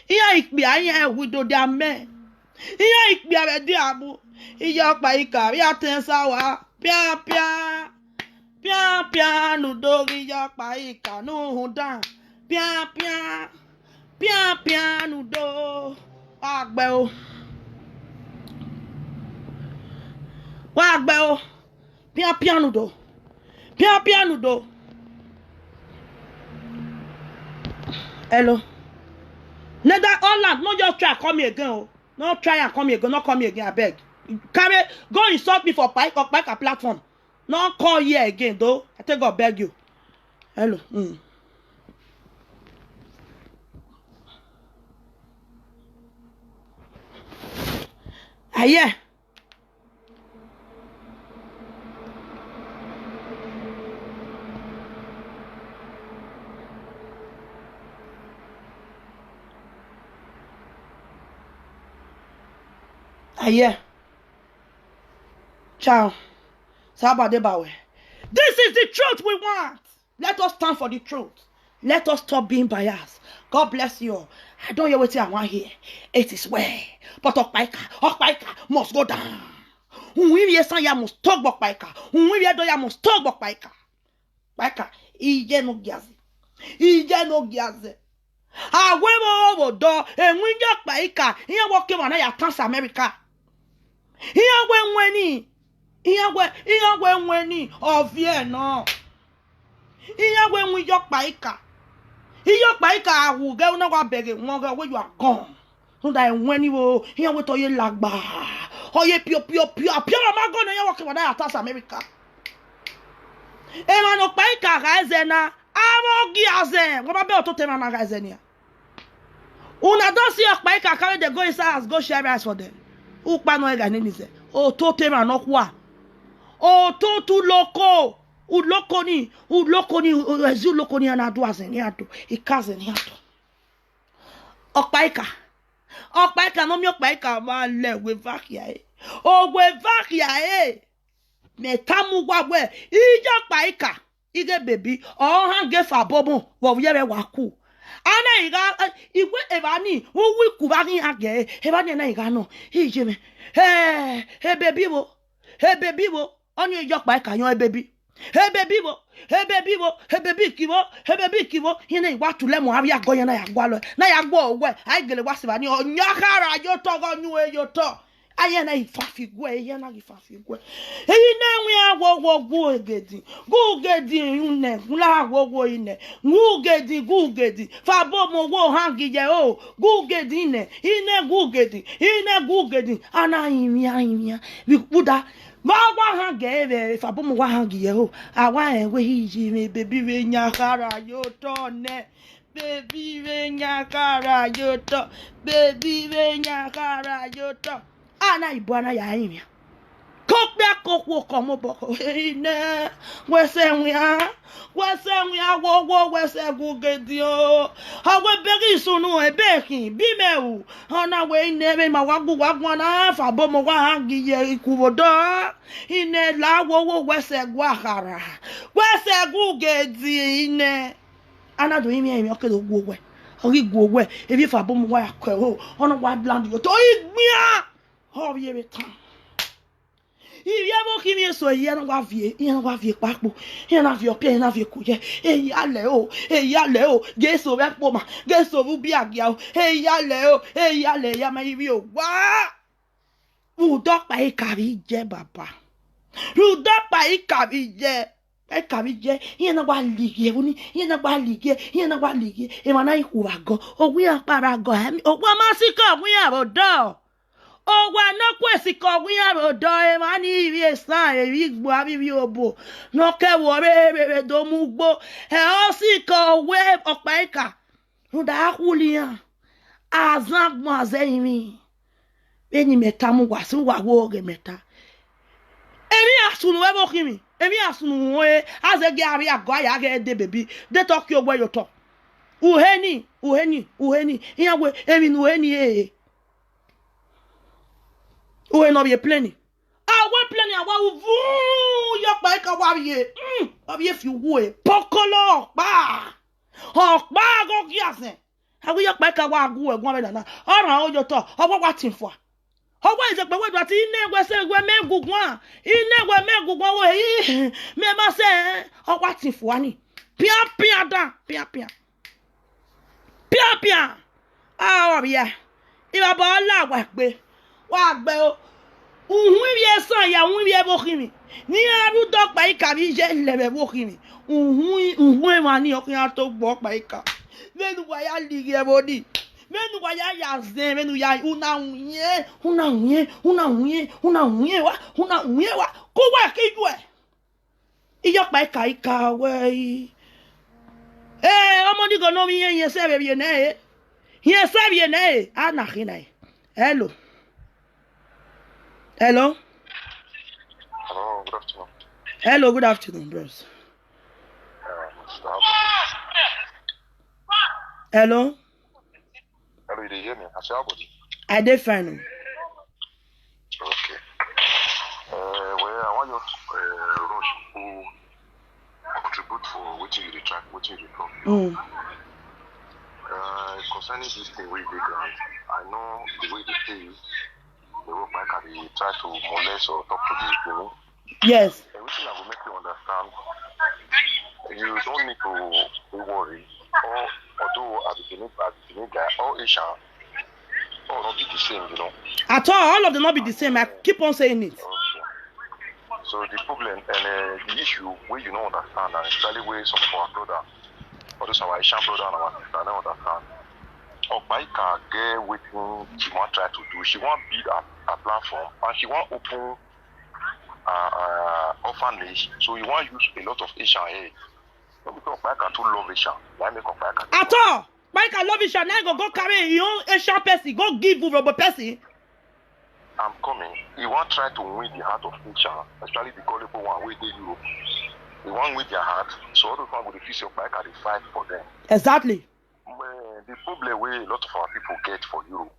Iya ikpi aya wido di ame. Iya ikpia be di abu. Iya pa ika. Iya tensa wa. Pia pia. Pia pia nudo. Iya pa ika. No hudan. Pia pia. Pia pia nudo. Wagbe o. Wagbe o. Pia pia nudo. Pia pia nudo. Hello. Neither Holland, no just try call me again. Oh. No try and call me again. No call me again, I beg. Carry, go insult me for Pike or Pike platform. No call here again, though. I tell God, beg you. Hello. Yeah. Yeah. Ciao. Sabadebawe. This is the truth we want. Let us stand for the truth. Let us stop being biased. God bless you all. I don't hear what I want here. It is well. But Okpaika must go down. We must talk about Okpaika. We must talk about Okpaika. Okpaika, ije no giazi. Ije no giazi. Awewo do enwinje Okpaika. Iye woke wana ya trans America. Iye weni of ye no. Iye wen yo Okpaika. Iyo Okpaika awu ge una wa bege won ge where you are gone. So that when you here we to ye lagba. Oye pio ma go na ye woke wana ya trans America. E man Okpaika ga ezena. Amogi azen. Wo ba be oto tema na ga ezenia. Una don see Okpaika carry the go inside as go share rice for them. Ukpa no ega nini se. O to tema no kwa. O to tu loko. Ulokoni ulokoni anadu azen yato. Ikazen yato. Okpaika no mi Okpaika ma le we vakia e. O we vakia e. Me tamu wa we. Ija Okpaika. Ige baby. O hange fa bobo. Wo yebe waku. Ana iga igwe evani wo kubani age evani na iga no ijeme hey baby wo onye Ije Okpaika yan baby hey baby kiwo hina iwa tule mo abi ago yan na ya gwa lo na ya gbo owe ai gele wa se ba ni onyakara yo to go nyu e yo to aye na ifafigwe ye na ifafigwe eyi na enwe agwo egedi gugedi nne la agwo ine gugedi fa bo mo wo hangi ye o gugedi ine gugedi ana imia bikuda wa hangi ebe fa bo mo wa hangi ye o awa enwe hiji me baby we nyakara yo to ne baby we nyakara yo to ana ibwana ya imia kokbia kokwo komo boko ine wese nwia wo wese gugedi o awe beri sunu ebeki bimewu ona we ine ma wagu na fa bomo wa hangi ye ikubodo ine la wo wese gwahara wese gugedi ine ana do imi okedo gwowe ori gwowe ebi fa bomo wa akwe o ona wa bland yo to igmia oh ye betan iye mo kimi so iye na wa vie papo iye na vie opie na vie kuye eyale o Jesu be po ma Jesu bu bi agia o eyale ya ma ibi o wa Rudo Okpaika bi je baba Rudo Okpaika bi je iye na wa ligie oni iye na wa ligie e mana iku ago owi aparago ogwa masika owi abodo Owa no kwesi ko wi arodo e mani iri esan eri gbo abi obo no ke wo re do mu gbo e o si ko we Okpaika nda akulian azan gbo azen mi eni meta mu wa si wa wo ge meta emi asunu we bo kimi emi asunu we azege ari ago aya ge de baby de Tokyo we yo to uheni iyawe emi nu uheni Uwe no be plenty. Awa plenty awa uvu yo Okpaika wa ye fi wo pokolo pa. Okpa go giasen. Awi yo Okpaika wa agu egun be na. Ora o yo to owo wa tin fo. Owa is a power that in was a women good one. In never men good one way. Me must say, oh, what's if one? Pia pia da, pia pia. Pia pia. Ah, yeah. If I bought la work, walk bell. We son ya we walking. Near you dog by carriage, never walking. Money okay to walk by car. Then why I leave your body? Then why I ask them when you are una go work it. Iyo pa ka way. Omodi go no mi yen se be bien eh. Yen se bien eh. Ana khina. Hello. Hello. Hello, good afternoon. Hello, good afternoon, bros. Hello. Hello, you hear me? I say body. I dey fine. Okay. Well, I want you rush who contribute for what you track, what you report. Concerning this thing with the grant, I know the way they pay you, the work can try to molest or talk to the people. Yes. Everything I will make you understand. You don't need to worry. Although at the beginning guy, all Asian, all not be the same, you know. At all of them not be the same. I keep on saying it. Okay. So the problem and the issue where you don't understand, and especially where some of our brother, or those our Asian brother and our sister don't understand. Obaika get waiting she want try to do. She want build a platform and she want open orphanage. So you want use a lot of Asian aid. Not because Obaika too love Asian. Why make Obaika? At all. Obaika love Asian. Now go carry your own Asian person. Go give you rubber person. I'm coming. He want try to win the heart of Asian, especially the gullible one where they Europe. He want win their heart. So all those one will refuse Obaika they fight for them. Exactly. The problem where a lot of our people get for Europe,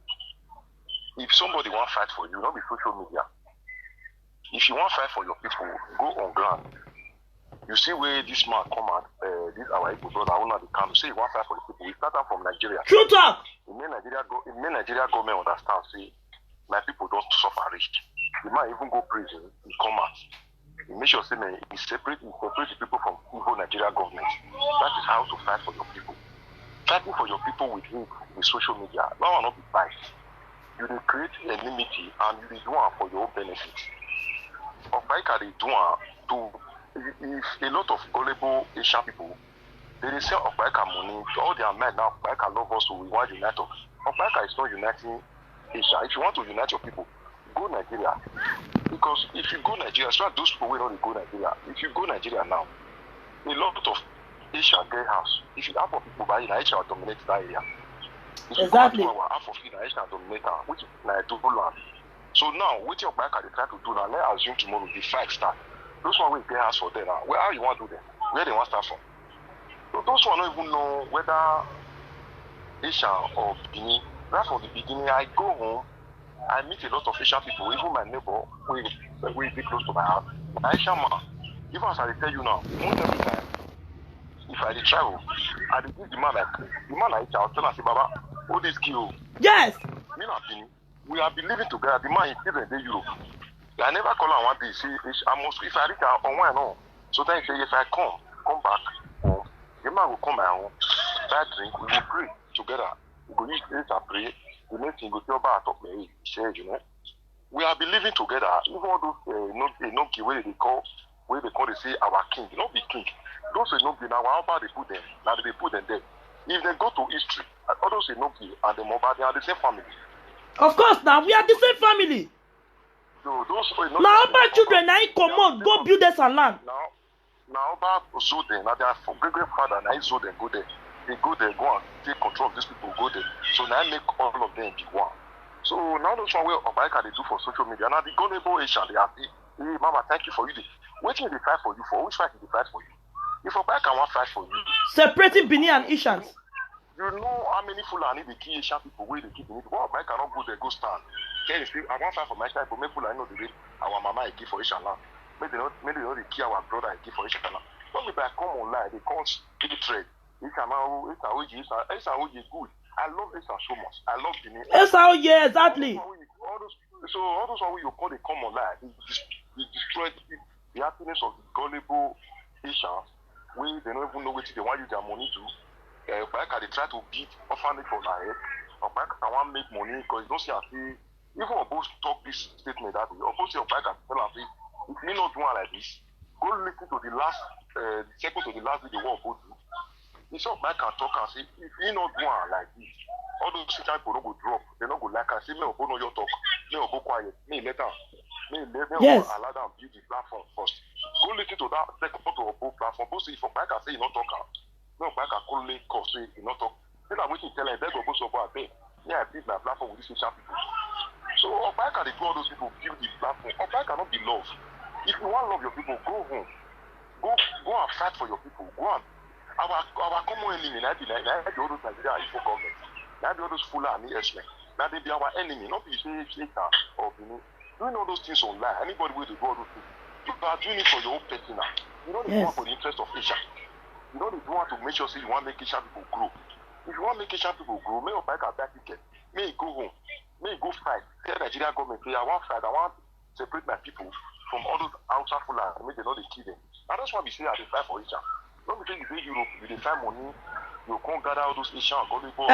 if somebody want fight for you, not be social media. If you want fight for your people, go on ground. You see where this man come out, this our Igbo brother, owner the camp, say he want fight for the people. We start out from Nigeria. True talk. It may Nigeria government understand, say, my people don't suffer rich. The man even go prison, he come out. He make sure say, man, he separate the people from Igbo Nigeria government. That is how to fight for your people. Fighting for your people with him with social media, that will not be biased. You will create enmity and you will do it for your own benefit. Obaika they do it to if a lot of gullible Asian people they sell Obaika money, all their men now Obaika love us, so we want to unite us. Obaika is not uniting Asia. If you want to unite your people, go Nigeria. Because if you go Nigeria, it's not those people will not go Nigeria. If you go Nigeria now, a lot of Asia get house. If you have people buy in Asia dominate that area. Exactly. Half of it Asia dominate which is like double land. So now what your bank they try to do now, let's assume tomorrow the fight start. Those one will get house for them now. Where how you want to do them? Where they want to start from? So those one don't even know whether Asia or Benin. Right from the beginning, I go home, I meet a lot of Asian people, even my neighbor, we be close to my house. My Asian man, even as I tell you now, most every time, if I travel, I give the man like I tell him, say, Baba, all this kill. Yes. Me not Benin. We have been living together. The man is still in Europe. I never call him one day. See, I must if I reach on one no. So then he say, if I come back home, the man will come my home, start drink, we will pray together. We go eat and pray. The next thing we go back talk me. He said, you know, we have been living together. Even all those no where they call they say our king, not be king. Those say no now. How about they put them? Now they put them there. If they go to history, all those say no and the mobile they are the same family. Of course, now we are the same family. So those now about children, now come on, go build us a land. Now about Zoden, now their great grandfather, now Zoden go there. They go there, go and take control of these people, go there. So now make all of them be one. So now those one way Obaika they do for social media. Now the gullible Asian, they are hey mama, thank you for you. What did they fight for you for? Which fight did they fight for you? If Obaika want fight for you, separating Benin and Asians. You know how many Fulani they kill Asian people where they keep in it. Well, I cannot go there, go stand. Can you see? I want fight for my tribe, but make Fulani know the way our mama I give for Asian land. Maybe they know they kill our brother I give for Asian land. But if I come online, they can't kill trade. It's a good. I love Esa so much. I love Benin. Yes, how yeah, exactly. All those what you call the common lie, it destroyed the happiness of the gullible Asians, where they don't even know what they want you their money to. Back they try to beat orphanage for their head. Or back I want make money because you don't see even Obos talk this statement that way. Obos say back and tell us if me not doing like this, go listen to the last second to the last video what Obos do. He said back and talk and say if you not doing like this, all those people don't go drop, they don't go like and say me Obos know your talk, me Obos quiet, me let them. Yes. Allow them build the platform first. Go listen to that second to Obos platform. Obos say if back and say you not talk no back and call link cause say you not talk. Then I wait to tell them they go support me. Yeah, I build my platform with these social people. So Obaika they do all those people build the platform. Obaika cannot be loved. If you want to love your people, go home. Go and fight for your people. Go on. Our common enemy, now be all those Nigeria Igbo government. Now be all those Fulani herdsmen. Now they be our enemy, not be Shaker or Benin. Doing all those things online. Anybody will do all those things. You are doing it for your own personal. You don't do it for the interest of Asia. You don't want to make sure you want to make Asian people grow. If you want to make Asian people grow, may Obaika back ticket. May go home. May go fight. Tell Nigeria government, I want fight. I want to separate my people from all those outside Fulani. Make they know they kill them. And that's why we say I dey fight for Asia. Don't be saying you say Europe, you dey find money, you can't gather all those Asian and volleyball.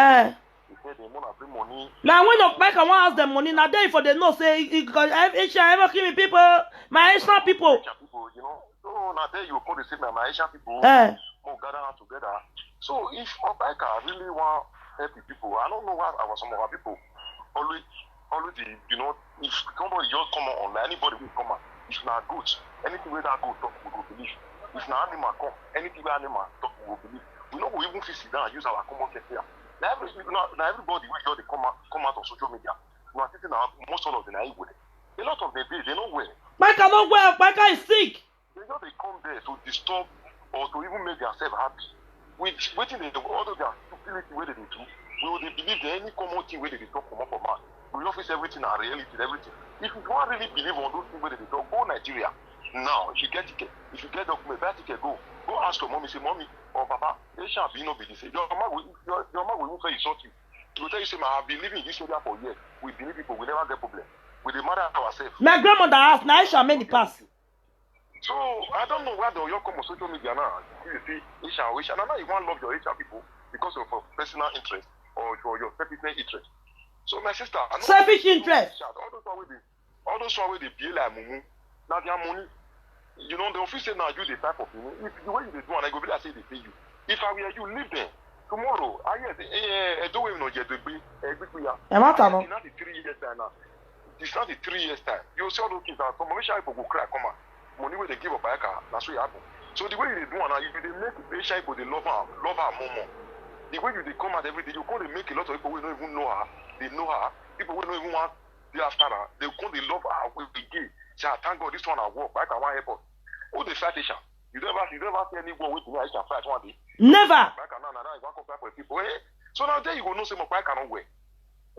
You say they want to bring money. Now when Obaika want ask them money, now they for they know say because Asia ever kill me people, my Asian people. Asian people, you know. So now there you come to say my Asian people. More gather together. So if Obaika really want help the people, I don't know why some of our people always you know, if somebody just come online, anybody will come out. If not good, anything where that go talk, we will believe. If not animal come, anything where animal talk, we will believe. We know we even sit down and use our common sense here. Now everybody will just come out on social media. We are sitting now, most of them are evil. A lot of them they know where. Obaika no where, Obaika is sick. They come there to disturb or to even make themselves happy. Waiting they do, all of their stupidity where they do, we will believe that any common thing where they talk come up for man. We office everything and reality, everything. If you don't really believe on those things where they talk, go Nigeria. Now, if you get ticket, if you get document, buy ticket, go ask your mommy, say, mommy or papa, they shall be no be this. Your mama will even say insult you. He will tell you, say, I have been living in this area for years. We believe people, we never get problem. We demand ourselves. My grandmother asked, now Aisha made the pass. So I don't know why you come on social media now. You see Asia, and now you want to love your Asian people because of your personal interest or for your selfish interest. So my sister, selfish interest. All those one where they pay like mumu, now their money. You know the office say now you the type of money. If the way you do and I go be like say they pay you. If I were you, leave them. Tomorrow, I don't even know yet. It's not the 3 years time now. It's not the 3 years time. You see all those things that some Asian people go cry, come on. Money where they give up back, that's what happen. So the way they do now, if they make Asian people they love her more. The way they come out every day, you can't make a lot of people who don't even know her. They know her. People who don't even want the after her. They come, they love her with the gay. Say, thank God this one I work. I can want help us. Who they fight Asian? You never see anyone with me Asian fight one day. Never. So now there you go know say my I cannot wear.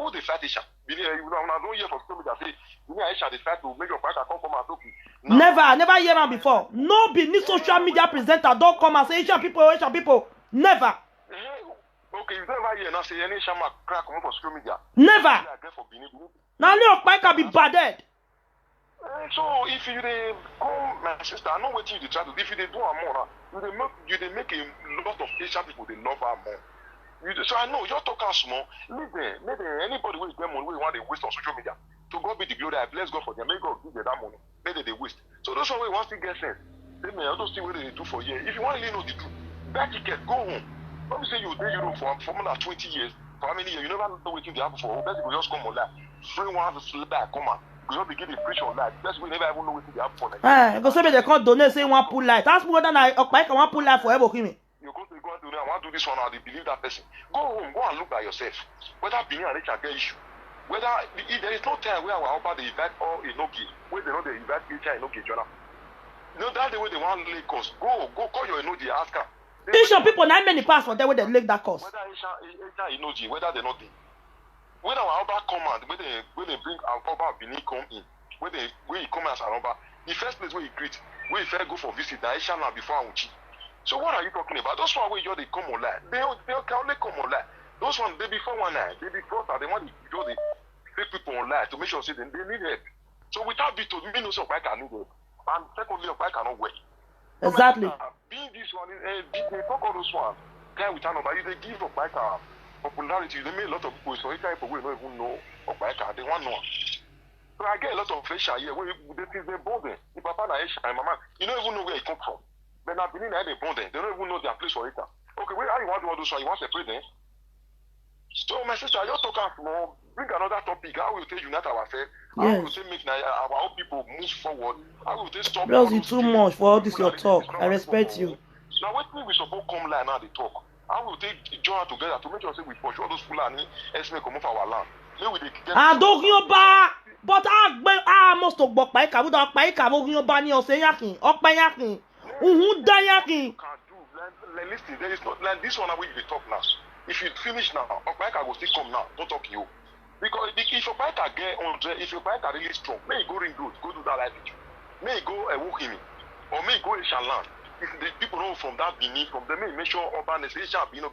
Who they fight Asian? You know, I don't hear from somebody that say, you know, Aisha they try to make your partner come and talk. Never hear that before. No Benin social media presenter don't come and say Asian people. Never. Okay, you never hear now say any Asian man crack come for social media. Never. Now look, Obaika be badded. So if you they come, my sister, I know what you try to do. If you they do her more, you they make a lot of Asian people they love her more. So I know you're talking small. Leave them. Maybe anybody with them money we want to waste on social media. To God be the glory. I bless God for them. May God give them that money. Maybe they waste. So those one we want to get sense. They may all those things what they do for years. If you want to really know the truth, buy ticket, go home. Don't say you stay Europe for more than 20 years. For how many years? You never know what they happen for. Best people just come online. Free one have to slip back, come on. You don't begin to preach online. Best we never even know what they happen for. Because maybe they can't donate say one pull light. That's more than Obaika one pull light forever. You go to go and do that. I want to do this one. They believe that person. Go home. Go and look by yourself. Whether Benin and Asia get issue. Whether if there is no time where our Oba they invite all Enogi, where they know they invite Asia Enogi Jonah. You know that's the way they want Lagos. Go call your Enogi, ask her. Asian people not many pass for them where they lake that cost. Whether Asia Enogi, whether they not there. When our Oba come out, when they bring our Oba Benin come in, when he come as an Oba, the first place where he greet, where he first go for visit, the Asia now before Auchi. So what are you talking about? Those one where they come online. They can only come online. Those ones, they be 419, they be fraudster, they want to show the fake people online to make sure say they need help. So without Vito, me no say Okpaika need help. And secondly, Okpaika not work. Exactly. Being this one, they talk all those ones. Guy with an number, they give Okpaika popularity. They make a lot of people, so if people will not even know Okpaika, they want to know. So I get a lot of Asia here where they think they're bonding. If Papa and Asia and Mama, you don't even know where it come from. But now beginning they're bonding. They don't even know their place for it. Okay, where you want to do so? You want to separate them? So my sister, you talk more. Bring another topic. How will take unite ourselves? How will take make our own people move forward? How will take stop? Bros, you too much for all this your talk. I respect you. Now what we suppose come line now they talk. How will take join together to make sure say we pursue all those Fulani esme come off our land. But I must talk about Okpaika. With Okpaika, we don't ban you say yakin. Okpaika. Who die yakin? Listen, there is not like this one we will talk now. If you finish now, Okpaika will still come now. Don't talk you. Because if Okpaika get 100, if Okpaika really strong, may he go ring road, go do that life with you. May he go walk in, or may he go in Shalan. If the people know from that Benin, from them, may make sure urban is Benin,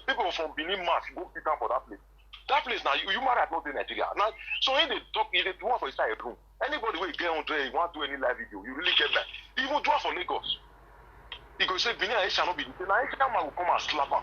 people from Benin mass go sit down for that place. That place now, you might have not in Nigeria. Now, so when they talk, if they want for inside a room, anybody will get 100, you want to do any live video, you really get that. Even do it for Lagos. He go say Benin Aisha not be the same. Now Aisha man will come and slap her.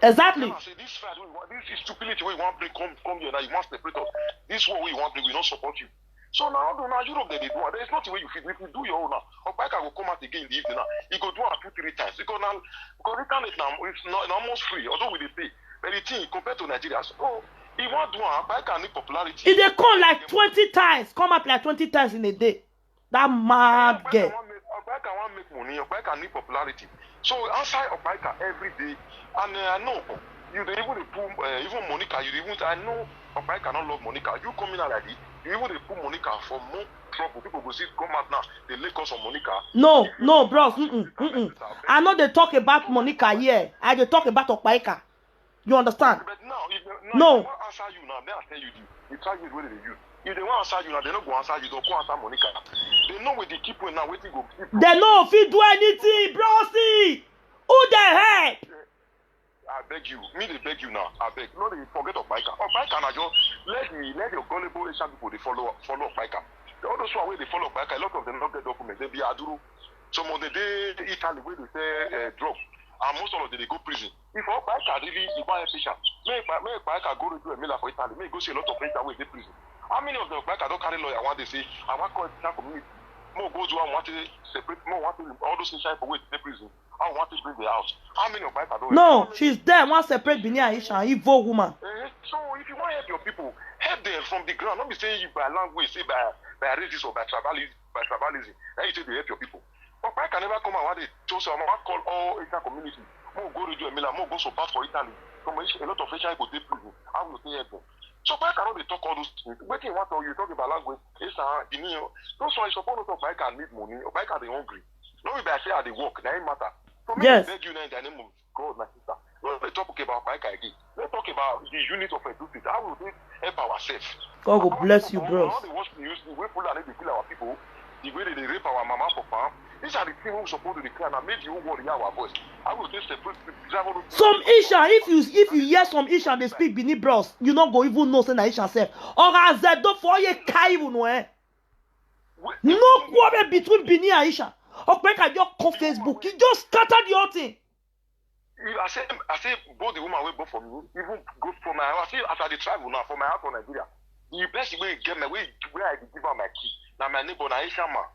Exactly. Say this fight, this stupidity we want to bring, come here now, you want to separate us. This war we want to bring, we don't support you. So now Europe they do it. There is nothing way you feel. If you do your own now, Okpaika will come out again in the evening now. He go do it 2-3 times. Because internet now it's not almost free, although we pay. But the thing compared to Nigeria, so he want to Okpaika need popularity. If they come like 20 times, come up like 20 times in a day. That mad girl. Okpaika want make money. Okpaika need popularity. So outside Okpaika every day, and I know you they even put even Monica. I know Okpaika not love Monica. You come in like this. You even they put Monica for more trouble. People go see come out now. They lay us on Monica. No, bros. I know they talk about Monica here. I they talk about Okpaika. You understand? But now, if they No. want answer you now, then I tell you the target where they use. If they want answer you now, they don't go answer you. Don't go answer Monica. They know where they keep when now waiting go keep. They know if you do anything, brosy. Who the heck? I beg you, me they beg you now. I beg. No, they forget Okpaika. Okpaika now just let your gullible Asian people they follow Okpaika. All those who they follow Okpaika, a lot of them not get documents. They be Aduru. Some of the day Italy where they say drug. And most of them they go prison. If Okpaika really you buy a patient, may Okpaika go to do a miller for Italy, may go see a lot of things that way they prison. How many of the Okpaika don't carry lawyer when they say I want to call it community? More go to want to separate, more want to all those things for way to prison. I want to bring the house. How many Okpaika don't? No, she's there. One separate Benin Aisha, evil woman. So if you want to help your people, help them from the ground. Don't be saying you by language, say by racism or by tribalism. Then you say they help your people. Okpaika never come out when they chose them. I call all Asian community. More go to do a miller, more go support for Italy. From a lot of Asian people they prison. I will say help them. So Okpaika cannot they talk all those things. When you want to you talk about language, it's Benin. Those ones support us Okpaika need money. Okpaika they hungry. No, if I say how they work, that ain't matter. So Yes. beg you now in the name of God, my sister. Let's talk about Okpaika again. Let's talk about the unit of education. How will we help ourselves? God will bless you, bros. How they watch news, the way people are they kill our people, the way they rape our mama for farm. These are the things we're supposed to declare and make you worry our voice. I will just separate travel. Some Isha, if you hear some Isha they speak Benin bros, you not go even know say na Isha self. Or as they do for you kai even no eh. No quarrel between Benin and Isha. Okpaika just come Facebook, he just scattered the whole thing. I say both the woman will go for me, even go for my house. I say as I travel now for my house for Nigeria. The best way get my way where I give her my key. Now my neighbor na Isha man.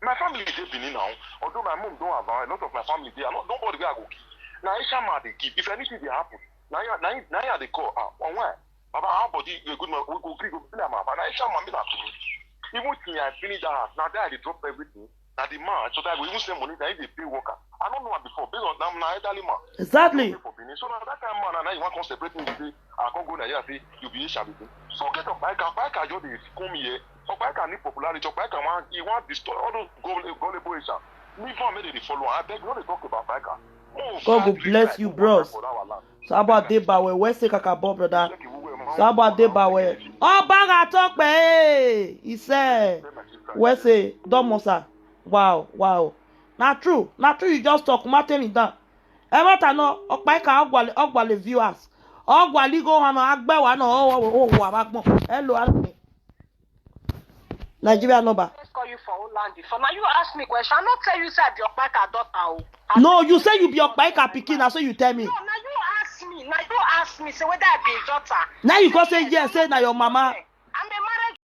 My family is Benin now. Although my mom don't have a lot of my family there. Nobody where I go key. Now Isha man they give. If anything they happen, now they call on where? Baba how body a good man we go agree go be my man. Now Isha man me that to me. Even till I finish that house, now there they drop everything. Now the man, so that we even send money that they pay worker. I don't know what before, based on them now elderly man. Exactly. So now that kind of man, now you want to separate me today, I can't go Nigeria say you be Isha with me. So get Okpaika just they come here. Okpaika need popularity. Okpaika he want destroy all those gullible Isha. Me for me they follow. I beg when they talk about Okpaika. God will bless you, bros. Saba Debawe, where's the kakabo, brother? Saba Debawe. Oh, Baga talk, hey! He said, where's the Domosa? Wow. Not true, you just talk, Martin in that. Everyone know, Okpaika Ogwale viewers. Ogwa ligo hama agbe wa no o wa bagbon. Hello Arame. Nigeria number. Let's call you for Holland. For now, you ask me question. I not tell you say I be your back daughter. No, you say you be Okpaika pikin, na so you tell me. No, now you ask me. Now you ask me. Say whether I be your daughter. Now you go say yes, say na your mama.